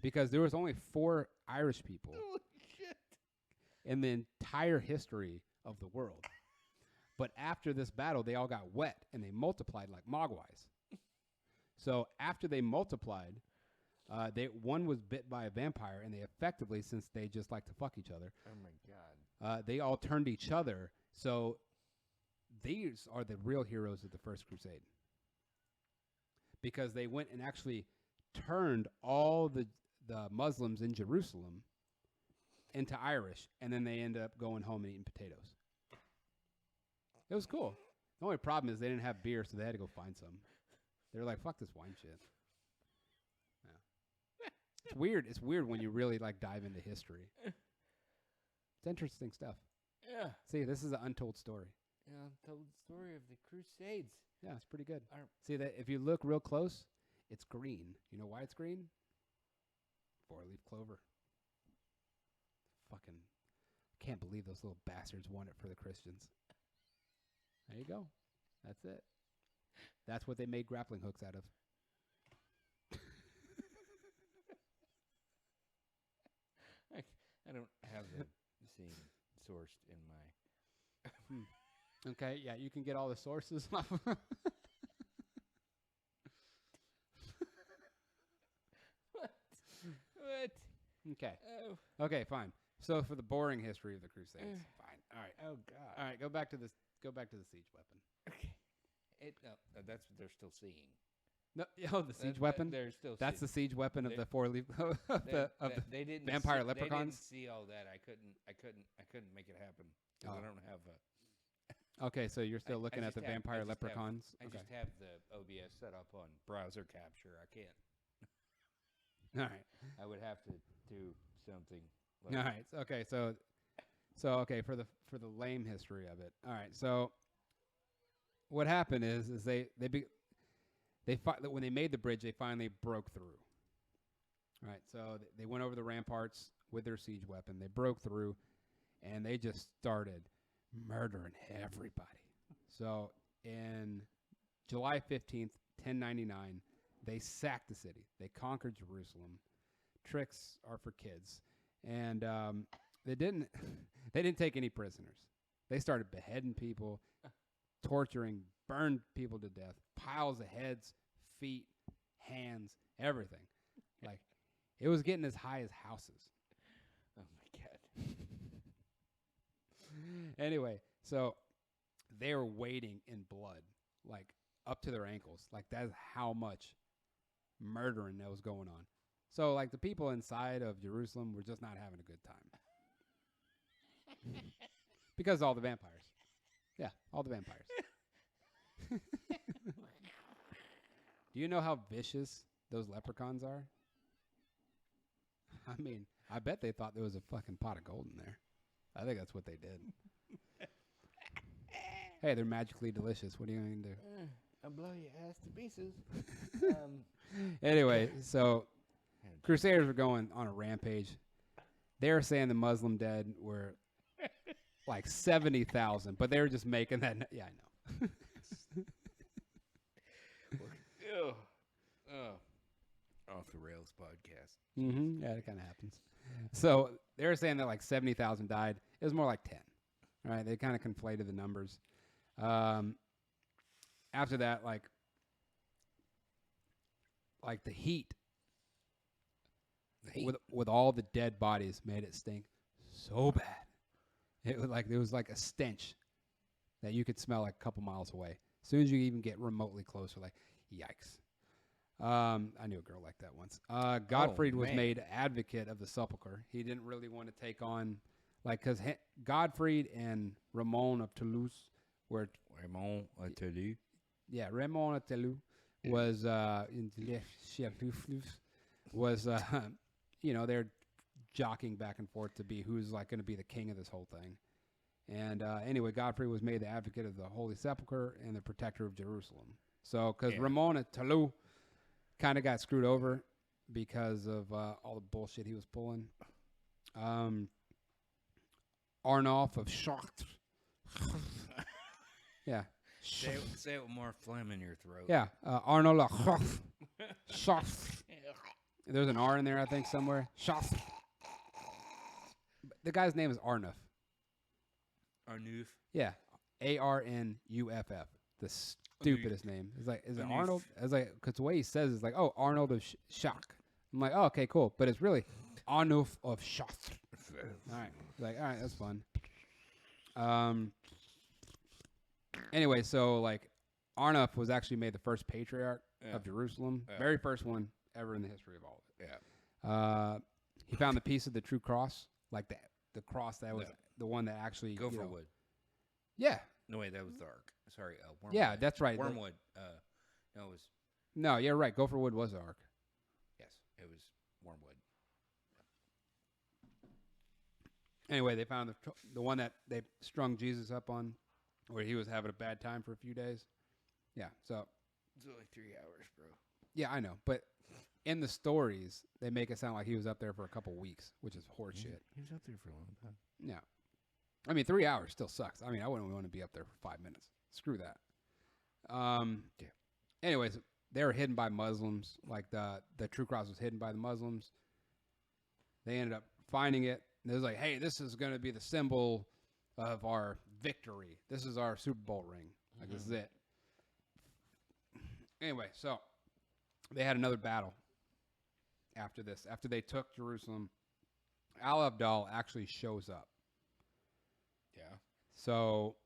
Because there was only 4 Irish people in the entire history of the world. But after this battle, they all got wet, and they multiplied like mogwais. So after they multiplied, one was bit by a vampire, and they effectively, since they just like to fuck each other, oh my god, they all turned each other. So these are the real heroes of the First Crusade, because they went and actually turned all the Muslims in Jerusalem into Irish, and then they ended up going home and eating potatoes. It was cool. The only problem is they didn't have beer, so they had to go find some. They were like, fuck this wine shit. Yeah. It's weird. It's weird when you really like dive into history. It's interesting stuff. Yeah. See, this is an untold story. Yeah, untold story of the Crusades. Yeah, it's pretty good. See that if you look real close, it's green. You know why it's green? 4-leaf clover. Fucking can't believe those little bastards won it for the Christians. There you go. That's it. That's what they made grappling hooks out of. I don't have the same sourced in my... Okay, yeah, you can get all the sources off. What? Okay. Oh. Okay, fine. So for the boring history of the Crusades, fine. All right. Oh god. All right, go back to the siege weapon. Okay. That's what they're still seeing. No, the siege weapon. They're still. That's the siege weapon of the 4-leaf of the they didn't vampire see, leprechauns. They didn't see all that. I couldn't make it happen. I don't have a. Okay, so you're still looking at the vampire I leprechauns. just have the OBS set up on browser capture. I can't. All right. I would have to do something. All right. Okay. So okay for the lame history of it. All right. So what happened is when they made the bridge, they finally broke through. All right. So they went over the ramparts with their siege weapon. They broke through, and they just started murdering everybody. So in July 15th, 1099. They sacked the city. They conquered Jerusalem. Tricks are for kids. and they didn't they didn't take any prisoners. They started beheading people, torturing, burned people to death, piles of heads, feet, hands, everything. Like, it was getting as high as houses. Oh my God. Anyway, so they were wading in blood, like up to their ankles. Like, that's how much murdering that was going on. So, like, the people inside of Jerusalem were just not having a good time. Because all the vampires. Yeah, all the vampires. Do you know how vicious those leprechauns are? I mean, I bet they thought there was a fucking pot of gold in there. I think that's what they did. Hey, they're magically delicious. What are you going to do? I'll blow your ass to pieces. Anyway, so Crusaders were going on a rampage. They were saying the Muslim dead were like 70,000, but they were just making that. Yeah, I know. Off the Rails podcast. Mm-hmm. Yeah, it kind of happens. So they were saying that like 70,000 died. It was more like 10. All right, they kind of conflated the numbers. After that, like the heat with all the dead bodies made it stink so bad. It was like a stench that you could smell like a couple miles away. As soon as you even get remotely closer, like, yikes. I knew a girl like that once. Godfrey was made advocate of the sepulchre. He didn't really want to take on, like, because Godfrey and Ramon of Toulouse were... Raymond Toulouse? Yeah, Raymond of Toulouse was, they're jockeying back and forth to be who's, like, going to be the king of this whole thing. And anyway, Godfrey was made the advocate of the Holy Sepulchre and the protector of Jerusalem. So, because Ramon of Toulouse kind of got screwed over because of all the bullshit he was pulling. Arnulf of Chartres. Yeah. Say it with more phlegm in your throat. Yeah. Arnulf of Chartres. There's an R in there, I think, somewhere. Chartres. The guy's name is Arnulf. Arnulf? Yeah. Arnuff. The stupidest name. It's like, is it Arnold? It's like, because the way he says it's like, oh, Arnold of Shock. I'm like, oh, okay, cool. But it's really Arnulf of Chartres. All right. Like, all right, that's fun. Anyway, so like Arnulf was actually made the first patriarch of Jerusalem. Very first one ever in the history of all of it. Yeah. He found the piece of the true cross, like the cross that was the one that actually Gopherwood. Yeah. No, wait, that was the ark. Sorry, Wormwood. Yeah, that's right. Wormwood. No, it was... No, you're right. Gopherwood was the ark. Yes, it was Wormwood. Anyway, they found the one that they strung Jesus up on, where he was having a bad time for a few days. Yeah, so... It's only 3 hours, bro. Yeah, I know. But in the stories, they make it sound like he was up there for a couple weeks, which is horseshit. He was up there for a long time. Yeah. I mean, 3 hours still sucks. I mean, I wouldn't want to be up there for 5 minutes. Screw that. Yeah. Anyways, they were hidden by Muslims. Like the true cross was hidden by the Muslims. They ended up finding it. And it was like, hey, this is going to be the symbol of our victory. This is our Super Bowl ring. Like, this is it. Anyway, so they had another battle after this. After they took Jerusalem, Al-Abdal actually shows up. Yeah. So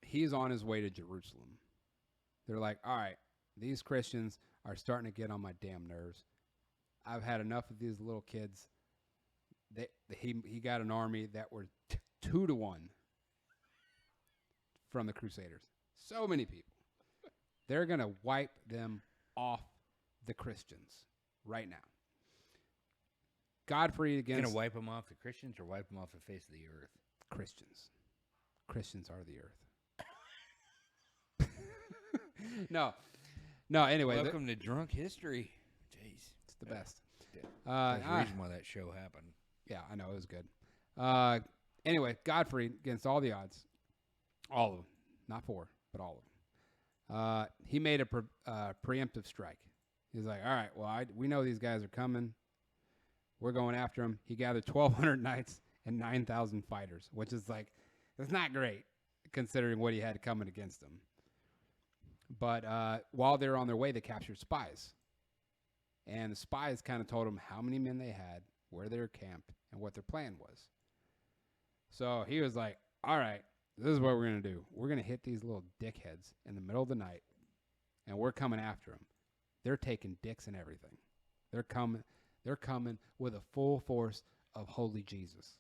he's on his way to Jerusalem. They're like, all right, these Christians are starting to get on my damn nerves. I've had enough of these little kids. He got an army that were 2-1 from the Crusaders. So many people. They're going to wipe them off the Christians right now. Godfrey against... Going to wipe them off the Christians or wipe them off the face of the earth? Christians. Christians are the earth. No, anyway. Welcome to Drunk History. Jeez. It's the best. That's the reason why that show happened. Yeah, I know. It was good. Anyway, Godfrey, against all the odds, all of them, not 4, but all of them, he made a preemptive strike. He's like, all right, well, we know these guys are coming. We're going after him. He gathered 1,200 knights and 9,000 fighters, which is like, that's not great considering what he had coming against him. But while they were on their way, they captured spies. And the spies kind of told him how many men they had, where they were camped, and what their plan was. So he was like, all right, this is what we're going to do. We're going to hit these little dickheads in the middle of the night, and we're coming after them. They're taking dicks and everything. They're coming with a full force of holy Jesus.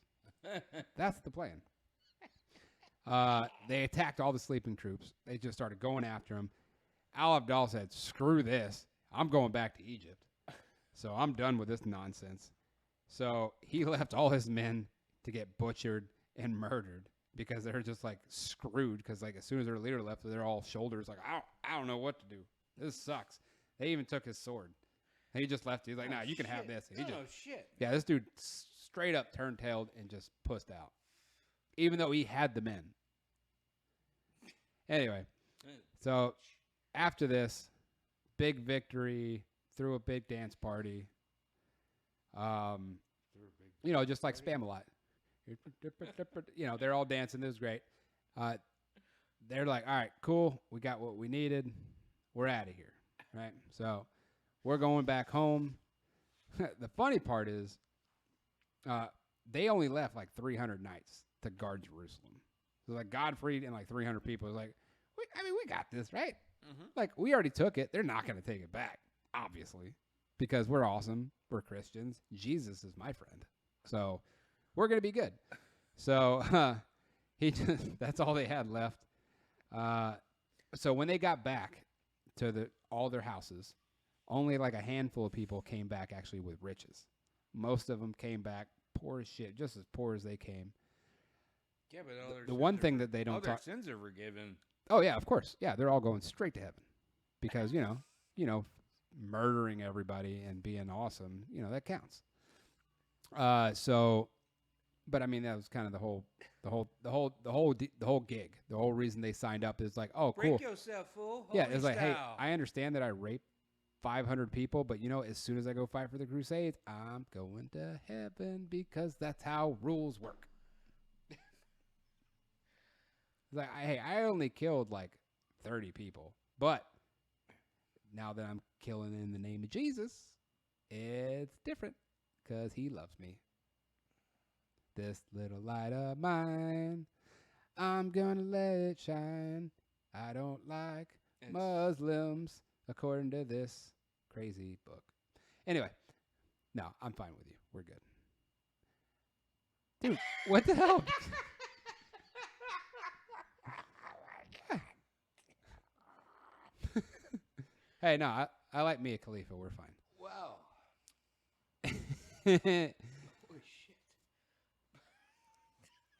That's the plan. They attacked all the sleeping troops. They just started going after him. Al-Abdal said, screw this. I'm going back to Egypt. So I'm done with this nonsense. So he left all his men to get butchered and murdered because they're just like screwed. Because like as soon as their leader left, they're all shoulders like, I don't know what to do. This sucks. They even took his sword. And he just left it. He's like, nah, you can have this. And he shit. Yeah, this dude straight up turned-tailed and just pussed out. Even though he had the men. Anyway, so after this, big victory, threw a big dance party. You know, just like Spam-A-Lot. You know, they're all dancing. This is great. They're like, all right, cool. We got what we needed. We're out of here. Right? So we're going back home. The funny part is they only left like 300 knights to guard Jerusalem. So like Godfrey and like 300 people. It's like, we got this, right? Mm-hmm. Like we already took it. They're not going to take it back, obviously, because we're awesome. We're Christians. Jesus is my friend. So we're going to be good. So that's all they had left. So when they got back to all their houses, only like a handful of people came back actually with riches. Most of them came back poor as shit, just as poor as they came. Yeah, but the one thing that they don't talk. Their sins are forgiven. Oh yeah, of course. Yeah, they're all going straight to heaven because you know, murdering everybody and being awesome, that counts. But I mean that was kind of the whole gig. The whole reason they signed up is like, oh, cool. Break yourself, fool. Yeah, it's like, hey, I understand that I raped 500 people, but as soon as I go fight for the Crusades, I'm going to heaven because that's how rules work. It's like, hey, I only killed like 30 people, but now that I'm killing in the name of Jesus, it's different because he loves me. This little light of mine, I'm gonna let it shine. I don't like Muslims, according to this crazy book. Anyway, no, I'm fine with you. We're good. Dude, what the hell? Hey, no, I like Mia Khalifa. We're fine. Wow. Holy shit.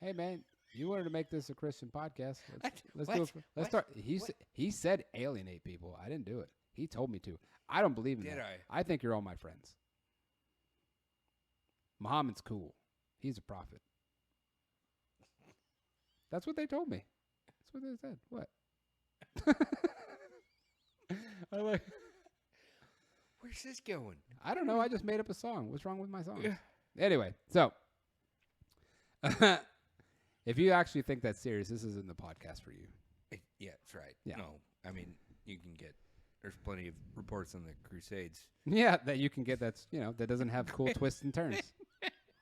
Hey, man, you wanted to make this a Christian podcast. Let's do it. Let's start. He said alienate people. I didn't do it. He told me to. I don't believe in that. Did I? I think you're all my friends. Muhammad's cool. He's a prophet. That's what they told me. That's what they said. What? I like. Where's this going? I don't know. I just made up a song. What's wrong with my song? Anyway, so if you actually think that's serious, this isn't the podcast for you. Yeah, that's right. Yeah. No, I mean you can get. There's plenty of reports on the Crusades. Yeah, that you can get. That's that doesn't have cool twists and turns.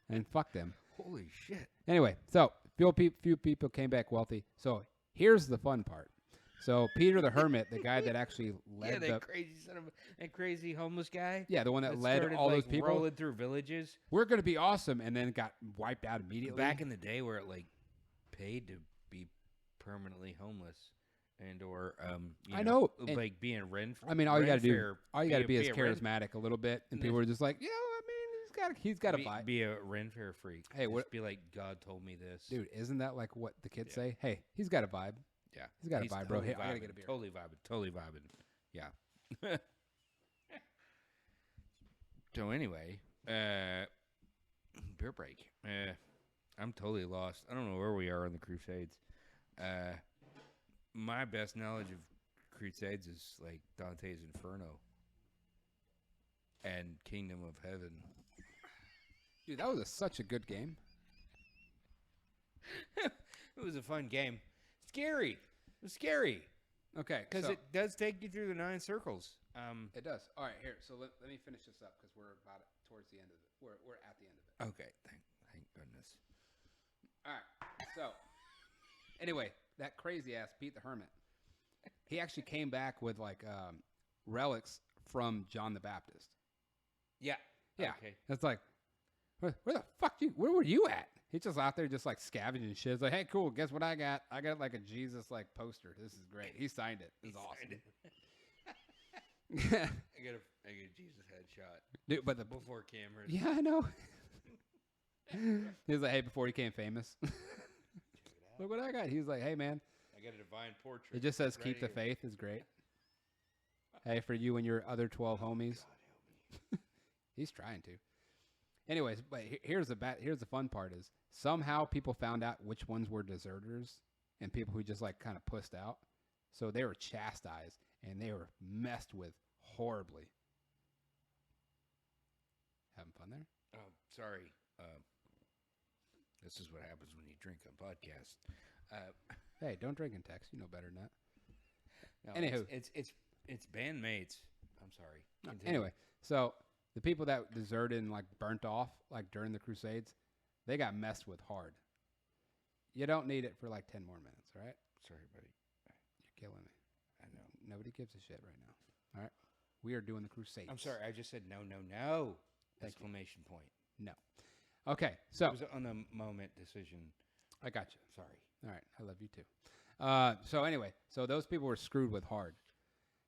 And fuck them. Holy shit. Anyway, so few people came back wealthy. So here's the fun part. So Peter the Hermit, the guy that actually led that crazy homeless guy. Yeah, the one that led all those people rolling through villages. We're gonna be awesome, and then got wiped out immediately. Back in the day, where it paid to be permanently homeless, and or I know, like being rent. I mean, all you got to be is charismatic a little bit, and people are just like, I mean, he's got a vibe. Be a Ren-Fair freak. Hey, just be like, God told me this, dude. Isn't that like what the kids say? Hey, he's got a vibe. Yeah, he's got a vibe, bro. Hey, I gotta get a beer. Totally vibing. Yeah. So anyway, beer break. I'm totally lost. I don't know where we are on the Crusades. My best knowledge of Crusades is like Dante's Inferno and Kingdom of Heaven. Dude, that was such a good game. It was a fun game. Scary. It was scary. Okay, Because it does take you through the 9 circles. It does. All right, here. So let me finish this up because we're about towards the end of it. We're at the end of it. Okay, thank goodness. All right. So anyway, that crazy ass Pete the Hermit. He actually came back with like relics from John the Baptist. Yeah. Yeah. Okay. It's like, where the fuck where were you at? He's just out there just like scavenging shit. It's like, hey, cool. Guess what I got? I got like a Jesus like poster. This is great. He signed it. This is awesome. I got a Jesus headshot. Dude, but before cameras. Yeah, I know. He's like, hey, before he became famous. Look what I got. He's like, hey, man. I got a divine portrait. It just says, right keep the here. faith is great. Hey, for you and your other 12 homies. God help me. He's trying to. Anyways, but here's the fun part is somehow people found out which ones were deserters and people who just like kind of pussed out. So they were chastised and they were messed with horribly. Having fun there? Oh, sorry. This is what happens when you drink on podcast. Hey, don't drink and text. You know better than that. No, Anywho. it's bandmates. I'm sorry. Continue. Anyway, so the people that deserted and like burnt off like during the Crusades, they got messed with hard. You don't need it for like 10 more minutes, all right? Sorry, buddy. You're killing me. I know. Nobody gives a shit right now. All right? We are doing the Crusades. I'm sorry. I just said no. Thank Exclamation point. No. Okay, so It was on the moment decision. I got you. Sorry. All right, I love you too. So anyway, so those people were screwed with hard.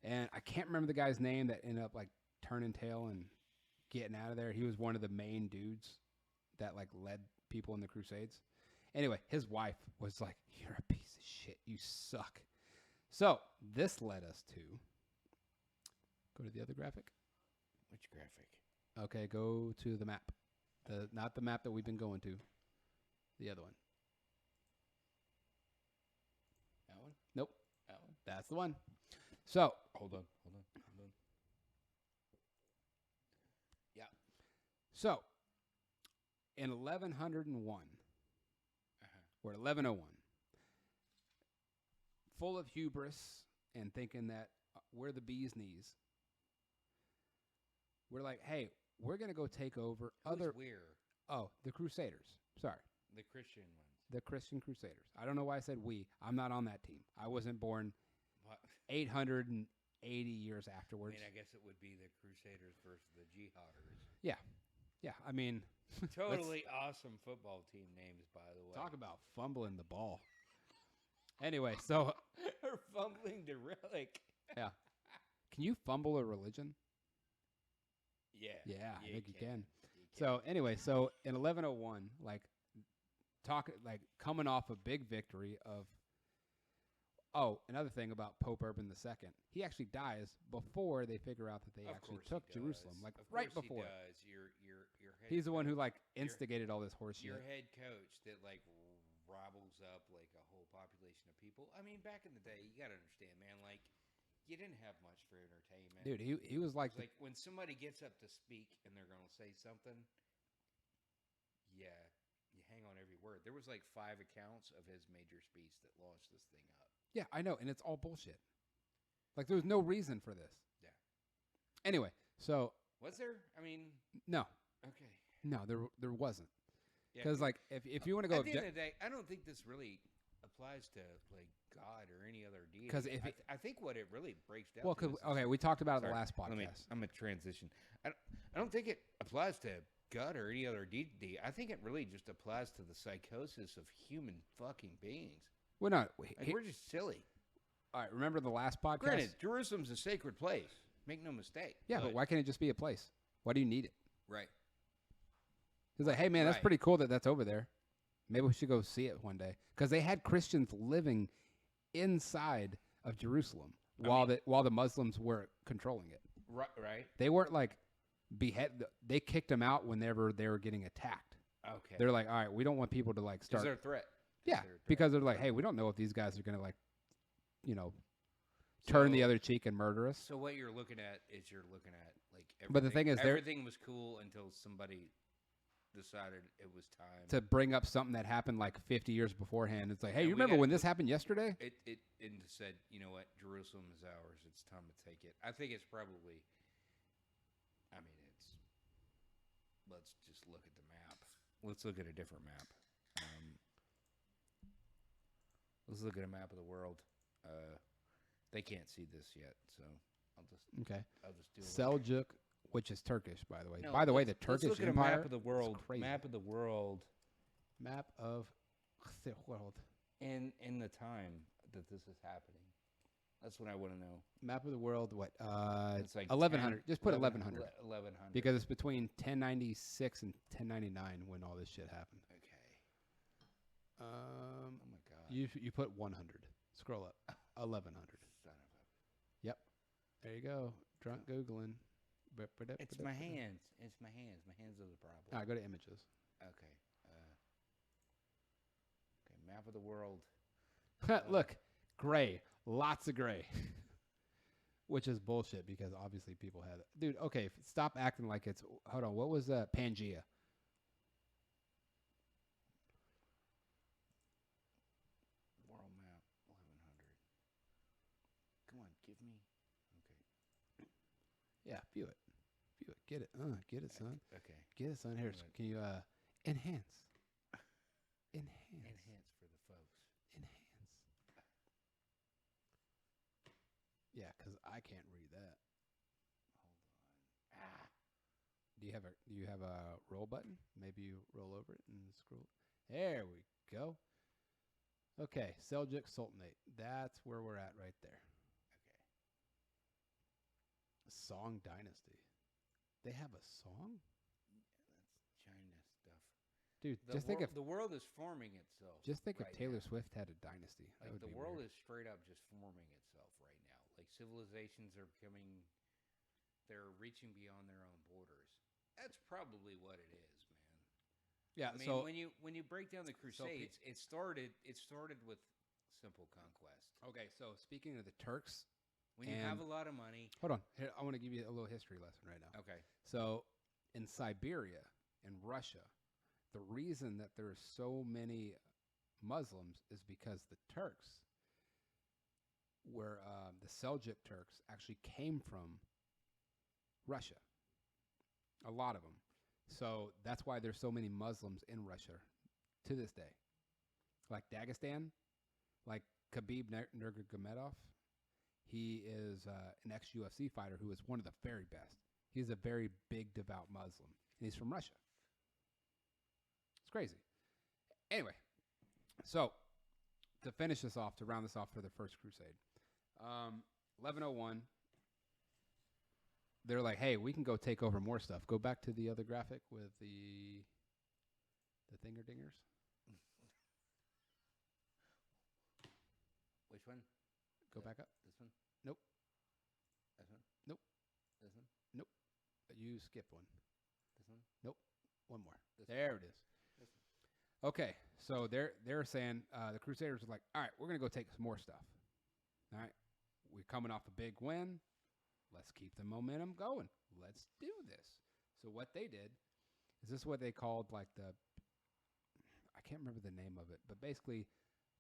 And I can't remember the guy's name that ended up like turning tail and getting out of there. He was one of the main dudes that like led people in the Crusades. Anyway, his wife was like, "You're a piece of shit. You suck." So this led us to go to the other graphic. Which graphic? Okay, go to the map. Not the map that we've been going to. The other one. That one? Nope. That one? That's the one. So Hold on. Yeah. So, in 1101, or 1101, full of hubris and thinking that we're the bee's knees, we're like, hey, we're going to go take over Who's we're? Oh, the Crusaders. Sorry. The Christian ones. The Christian Crusaders. I don't know why I said we. I'm not on that team. I wasn't born What? 880 years afterwards. I mean, I guess it would be the Crusaders versus the Jihaders. Yeah, I mean, Totally awesome football team names, by the way. talk about fumbling the ball. Anyway, so Or fumbling the relic. can you fumble a religion? Yeah. Yeah, I think you can. You So anyway, so in 1101, like coming off a big victory of. Oh, another thing about Pope Urban II, he actually dies before they figure out that they Of actually course took he Jerusalem, does. like Of right course before. He does. Your head He's the one who coach- like instigated all this horse your shit. head coach that like rabbles up like a whole population of people. I mean, back in the day, you got to understand, man. Like, you didn't have much for entertainment. Dude, he was like, It's like when somebody gets up to speak and they're going to say something, yeah, you hang on every word. There was like 5 accounts of his major speech that launched this thing up. yeah, I know, and it's all bullshit. Like there was no reason for this. Yeah. Anyway, so Was there? I mean, no, okay. there wasn't. Yeah, Because like if you want to go at the end of the day, I don't think this really applies to like God or any other deity. 'Cause if I think what it really breaks down. well, to because is- okay, we talked about it in the Sorry, last podcast. I'm gonna transition. I don't think it applies to God or any other deity. I think it really just applies to the psychosis of human fucking beings. Well, no, Like we're just silly. all right. Remember the last podcast? Granted, Jerusalem's a sacred place. Make no mistake. Yeah, but why can't it just be a place? Why do you need it? Right. He's like, hey man, that's Right. pretty cool that that's over there. Maybe we should go see it one day because they had Christians living inside of Jerusalem while the Muslims were controlling it. Right. They weren't like behead. They kicked them out whenever they were getting attacked. Okay. They're like, all right, we don't want people to like Is start. there a threat? Yeah, Is there a threat? because they're like, hey, we don't know if these guys are gonna like, turn the So- other cheek and murder us. So what you're looking at is you're looking at like. But the thing is, everything was cool until decided it was time to bring up something that happened like 50 years beforehand. It's like, hey, And you we remember gotta when this happened yesterday? It said, you know what, Jerusalem is ours. It's time to take it. I think it's probably. I mean, let's just look at the map. Let's look at a different map. Let's look at a map of the world. They can't see this yet, so I'll just do Seljuk, which is Turkish, by the way. No, by the way, the Turkish let's look at Empire. a map of the world. Crazy. Map of the world. Map of the world. In the time that this is happening. That's what I want to know. Map of the world. What? It's like 1100. Just put 1100. 1100. Because it's between 1096 and 1099 when all this shit happened. Okay. Oh my god. You put 100. Scroll up. 1100. Son of a. Yep. There you go. Drunk Googling. It's my hands. It's my hands. My hands are the problem. All right, go to images. Okay. Okay. Map of the world. Look. Gray. Lots of gray. Which is bullshit because obviously people had it. Dude, okay. Stop acting like it's... Hold on. What was Pangea? World map. 1100. Come on. Give me... Okay. Yeah, view it. View it. Get it. Get it, son. Okay. Get it, son. Here, Right. can you enhance? Enhance. Enhance for the folks. Enhance. Yeah, because I can't read that. Hold on. Do you have a roll button? Maybe you roll over it and scroll. There we go. Okay, Seljuk Sultanate. That's where we're at right there. Okay. Song Dynasty. They have a song? That's China stuff. Dude, just think if the world is forming itself. if right Taylor now. Swift had a dynasty. That Like would the be world weird. is straight up just forming itself right now. Like civilizations are becoming, they're reaching beyond their own borders. That's probably what it is, man. Yeah, I mean, so when you break down the Crusades, it started with simple conquest. okay, so speaking of the Turks, When you have a lot of money. hold on. Here, I want to give you a little history lesson right now. Okay. So, in Siberia and Russia, the reason that there are so many Muslims is because the Turks were the Seljuk Turks actually came from Russia. A lot of them. So that's why there's so many Muslims in Russia to this day. Like Dagestan, like Khabib Nurmagomedov, he is an ex-UFC fighter who is one of the very best. He's a very big, devout Muslim, and he's from Russia. It's crazy. Anyway, so to finish this off, to round this off for the First Crusade, 1101, they're like, hey, we can go take over more stuff. Go back to the other graphic with the thinger-dingers. Which one? Go back up. This one? Nope. This one? Nope. This one? You skipped one. This one? One more. This There it is. This one. Okay, so they're saying the Crusaders are like, all right, we're gonna go take some more stuff. All right, we're coming off a big win. Let's keep the momentum going. Let's do this. So what they did is this what they called like I can't remember the name of it, but basically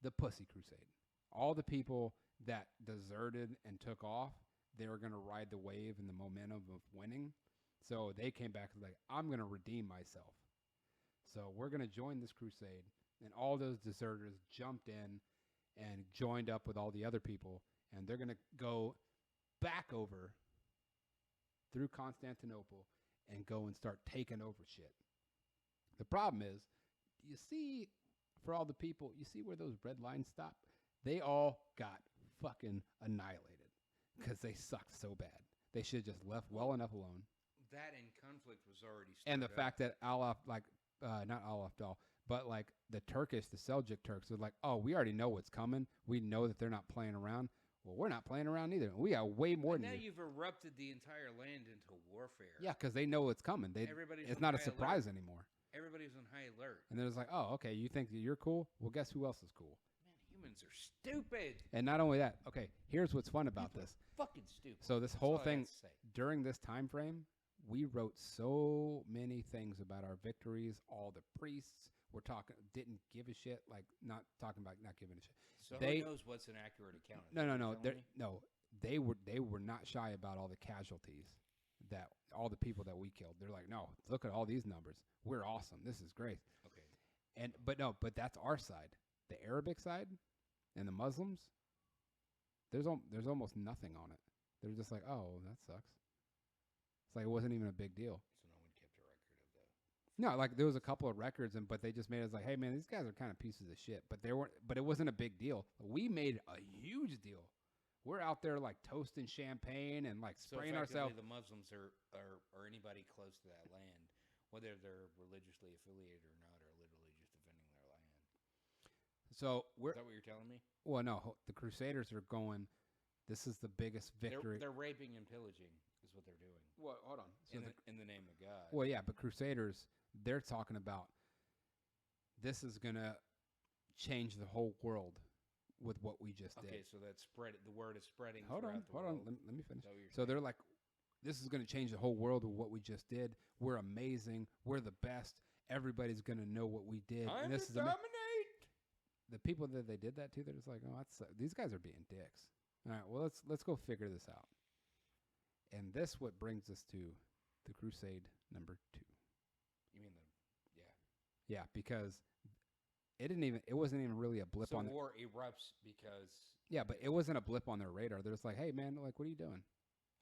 the Pussy Crusade. All the people that deserted and took off, they were gonna ride the wave and the momentum of winning. So they came back and like, I'm gonna redeem myself. So we're going to join this crusade. And all those deserters jumped in and joined up with all the other people. And they're going to go back over through Constantinople and go and start taking over shit. The problem is, you see, for all the people, you see where those red lines stop? They all got fucking annihilated because they sucked so bad. They should have just left well enough alone. That and conflict was already started. And the fact that not Alaf Dal, but like the Seljuk Turks are like, oh, we already know what's coming. We know that they're not playing around. Well, we're not playing around either. We got way more and than now you. You've erupted the entire land into warfare. Yeah, because they know what's coming. It's not a surprise anymore. Everybody's on high alert. And they're just like, oh, okay, you think that you're cool? Well, guess who else is cool? Man, humans are stupid. And not only that, okay, here's what's fun about this. Fucking stupid. So this That's whole all I thing, got to say. during this time frame, we wrote so many many things about our victories. All the priests were didn't give a shit. Like not talking about not giving a shit. So who knows what's an accurate account? They were not shy about all the casualties that all the people that we killed. They're like, no, look at all these numbers. We're awesome. This is great. Okay. But that's our side. The Arabic side and the Muslims, there's almost nothing on it. They're just like, oh, that sucks. It's like it wasn't even a big deal. So no one kept a record of that. No, like there was a couple of records, but they just made it like, hey man, these guys are kind of pieces of shit. But it wasn't a big deal. We made a huge deal. We're out there like toasting champagne and like spraying ourselves. The Muslims or anybody close to that land, whether they're religiously affiliated or not, are literally just defending their land. So is that what you're telling me? Well, no, the Crusaders are going. This is the biggest victory. They're raping and pillaging, is what they're doing. Well, hold on. So in the name of God. Well, yeah, but Crusaders, they're talking about this is gonna change the whole world with what we just did. Okay, so that's spread. The word is spreading. Hold on. Let me finish. So saying? they're like, this is going to change the whole world with what we just did. We're amazing. We're the best. Everybody's going to know what we did. Time and this to is dominate. The people that they did that to, they're just like, oh, these guys are being dicks. All right, well let's go figure this out. And this what brings us to the Crusade number 2. You mean yeah, because it wasn't even really a blip on. So war erupts because. Yeah, but it wasn't a blip on their radar. They're just like, hey man, like, what are you doing?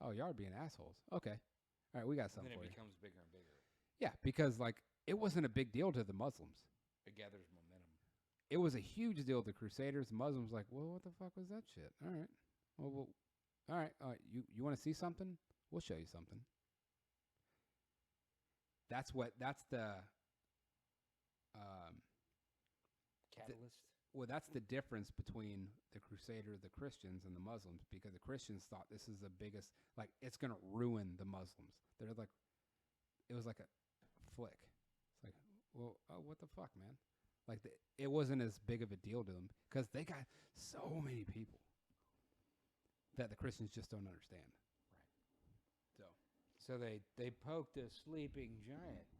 Oh, y'all are being assholes. Okay, all right, we got something And then for it you. becomes bigger and bigger. Yeah, because like it wasn't a big deal to the Muslims. It gathers momentum. It was a huge deal to the Crusaders. The Muslims like, well, what the fuck was that shit? All right, well, all right. You want to see something? We'll show you something. That's the Catalyst. that's the difference between the Crusader, the Christians, and the Muslims, because the Christians thought this is the biggest, like, it's going to ruin the Muslims. They're like, it was like a flick. It's like, well, what the fuck, man? Like, it wasn't as big of a deal to them because they got so many people that the Christians just don't understand. Right. So they poked a sleeping giant,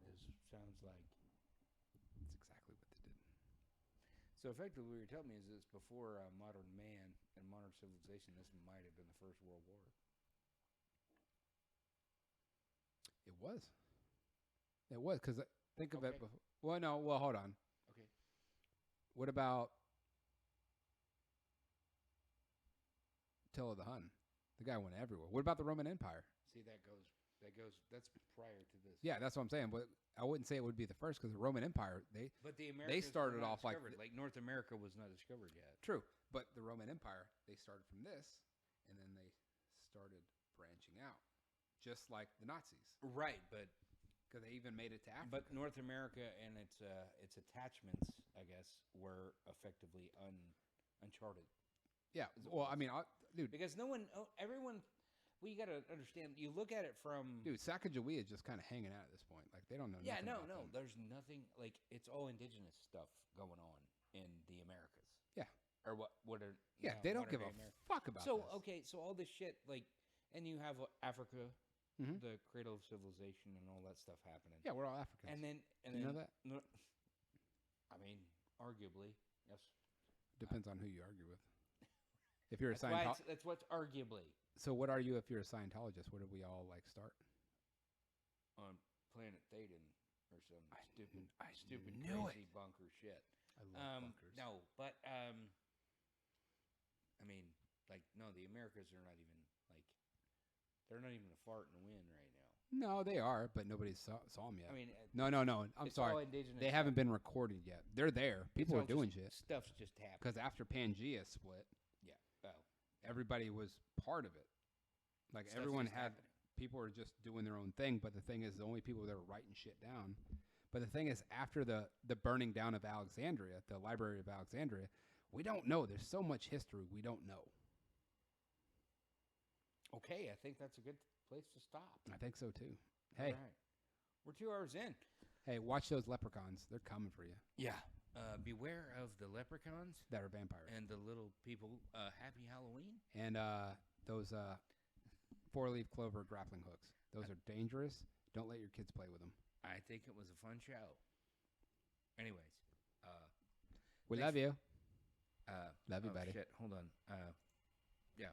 sounds like. That's exactly what they did. So effectively what you're telling me is it's before modern man and modern civilization, this might have been the First World War. It was. It was, because think of it before. Well, no, well, hold on. Okay. What about Attila the Hun? The guy went everywhere. What about the Roman Empire? See, that's prior to this. Yeah, that's what I'm saying. But I wouldn't say it would be the first, because the Roman Empire, the Americas started were not off like like North America was not discovered yet. True, but the Roman Empire, they started from this, and then they started branching out, just like the Nazis. Right, but because they even made it to Africa. But North America and its attachments, I guess, were effectively uncharted. Yeah, well, I mean, dude, because everyone. Well, you got to understand. You look at it from Sacagawea is just kind of hanging out at this point. Like they don't know. Yeah, no. Them. There's nothing like it's all indigenous stuff going on in the Americas. Yeah, or what are they don't give a fuck about. So this. Okay, so all this shit like, and you have Africa, the cradle of civilization, and all that stuff happening. Yeah, we're all Africans. And then you know that? No, I mean, arguably, yes. Depends on who you argue with. If you're a Scientologist, that's what's arguably. So what are you if you're a Scientologist? What did we all like start? On Planet Thetan or some stupid knew crazy bunker shit. I love bunkers. No, but I mean, like, no, the Americas are not even like they're not even a fart in the wind right now. No, they are, but nobody saw them yet. I mean, no. I'm sorry. They haven't been recorded yet. They're there. People are doing shit. Stuff's just happening. Because after Pangea split, everybody was part of it. Like Stuff's everyone had happening. People are just doing their own thing. But the thing is, the only people that are writing shit down. But the thing is, after the burning down of Alexandria, the Library of Alexandria, we don't know. There's so much history we don't know. Okay, I think that's a good place to stop. I think so too. Hey, right. We're 2 hours in. Hey, watch those leprechauns. They're coming for you. Yeah. Beware of the leprechauns that are vampires and the little people. Happy Halloween. And those 4-leaf clover grappling hooks. Those are dangerous. Don't let your kids play with them. I think it was a fun show. Anyways, We thanks love you. Love you, oh, buddy. shit, hold on. Yeah.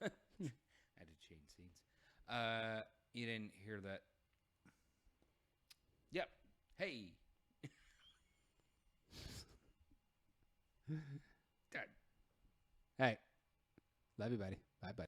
I had to change scenes. You didn't hear that. Yep. Hey. God. Hey, love you, buddy. Bye, buddy.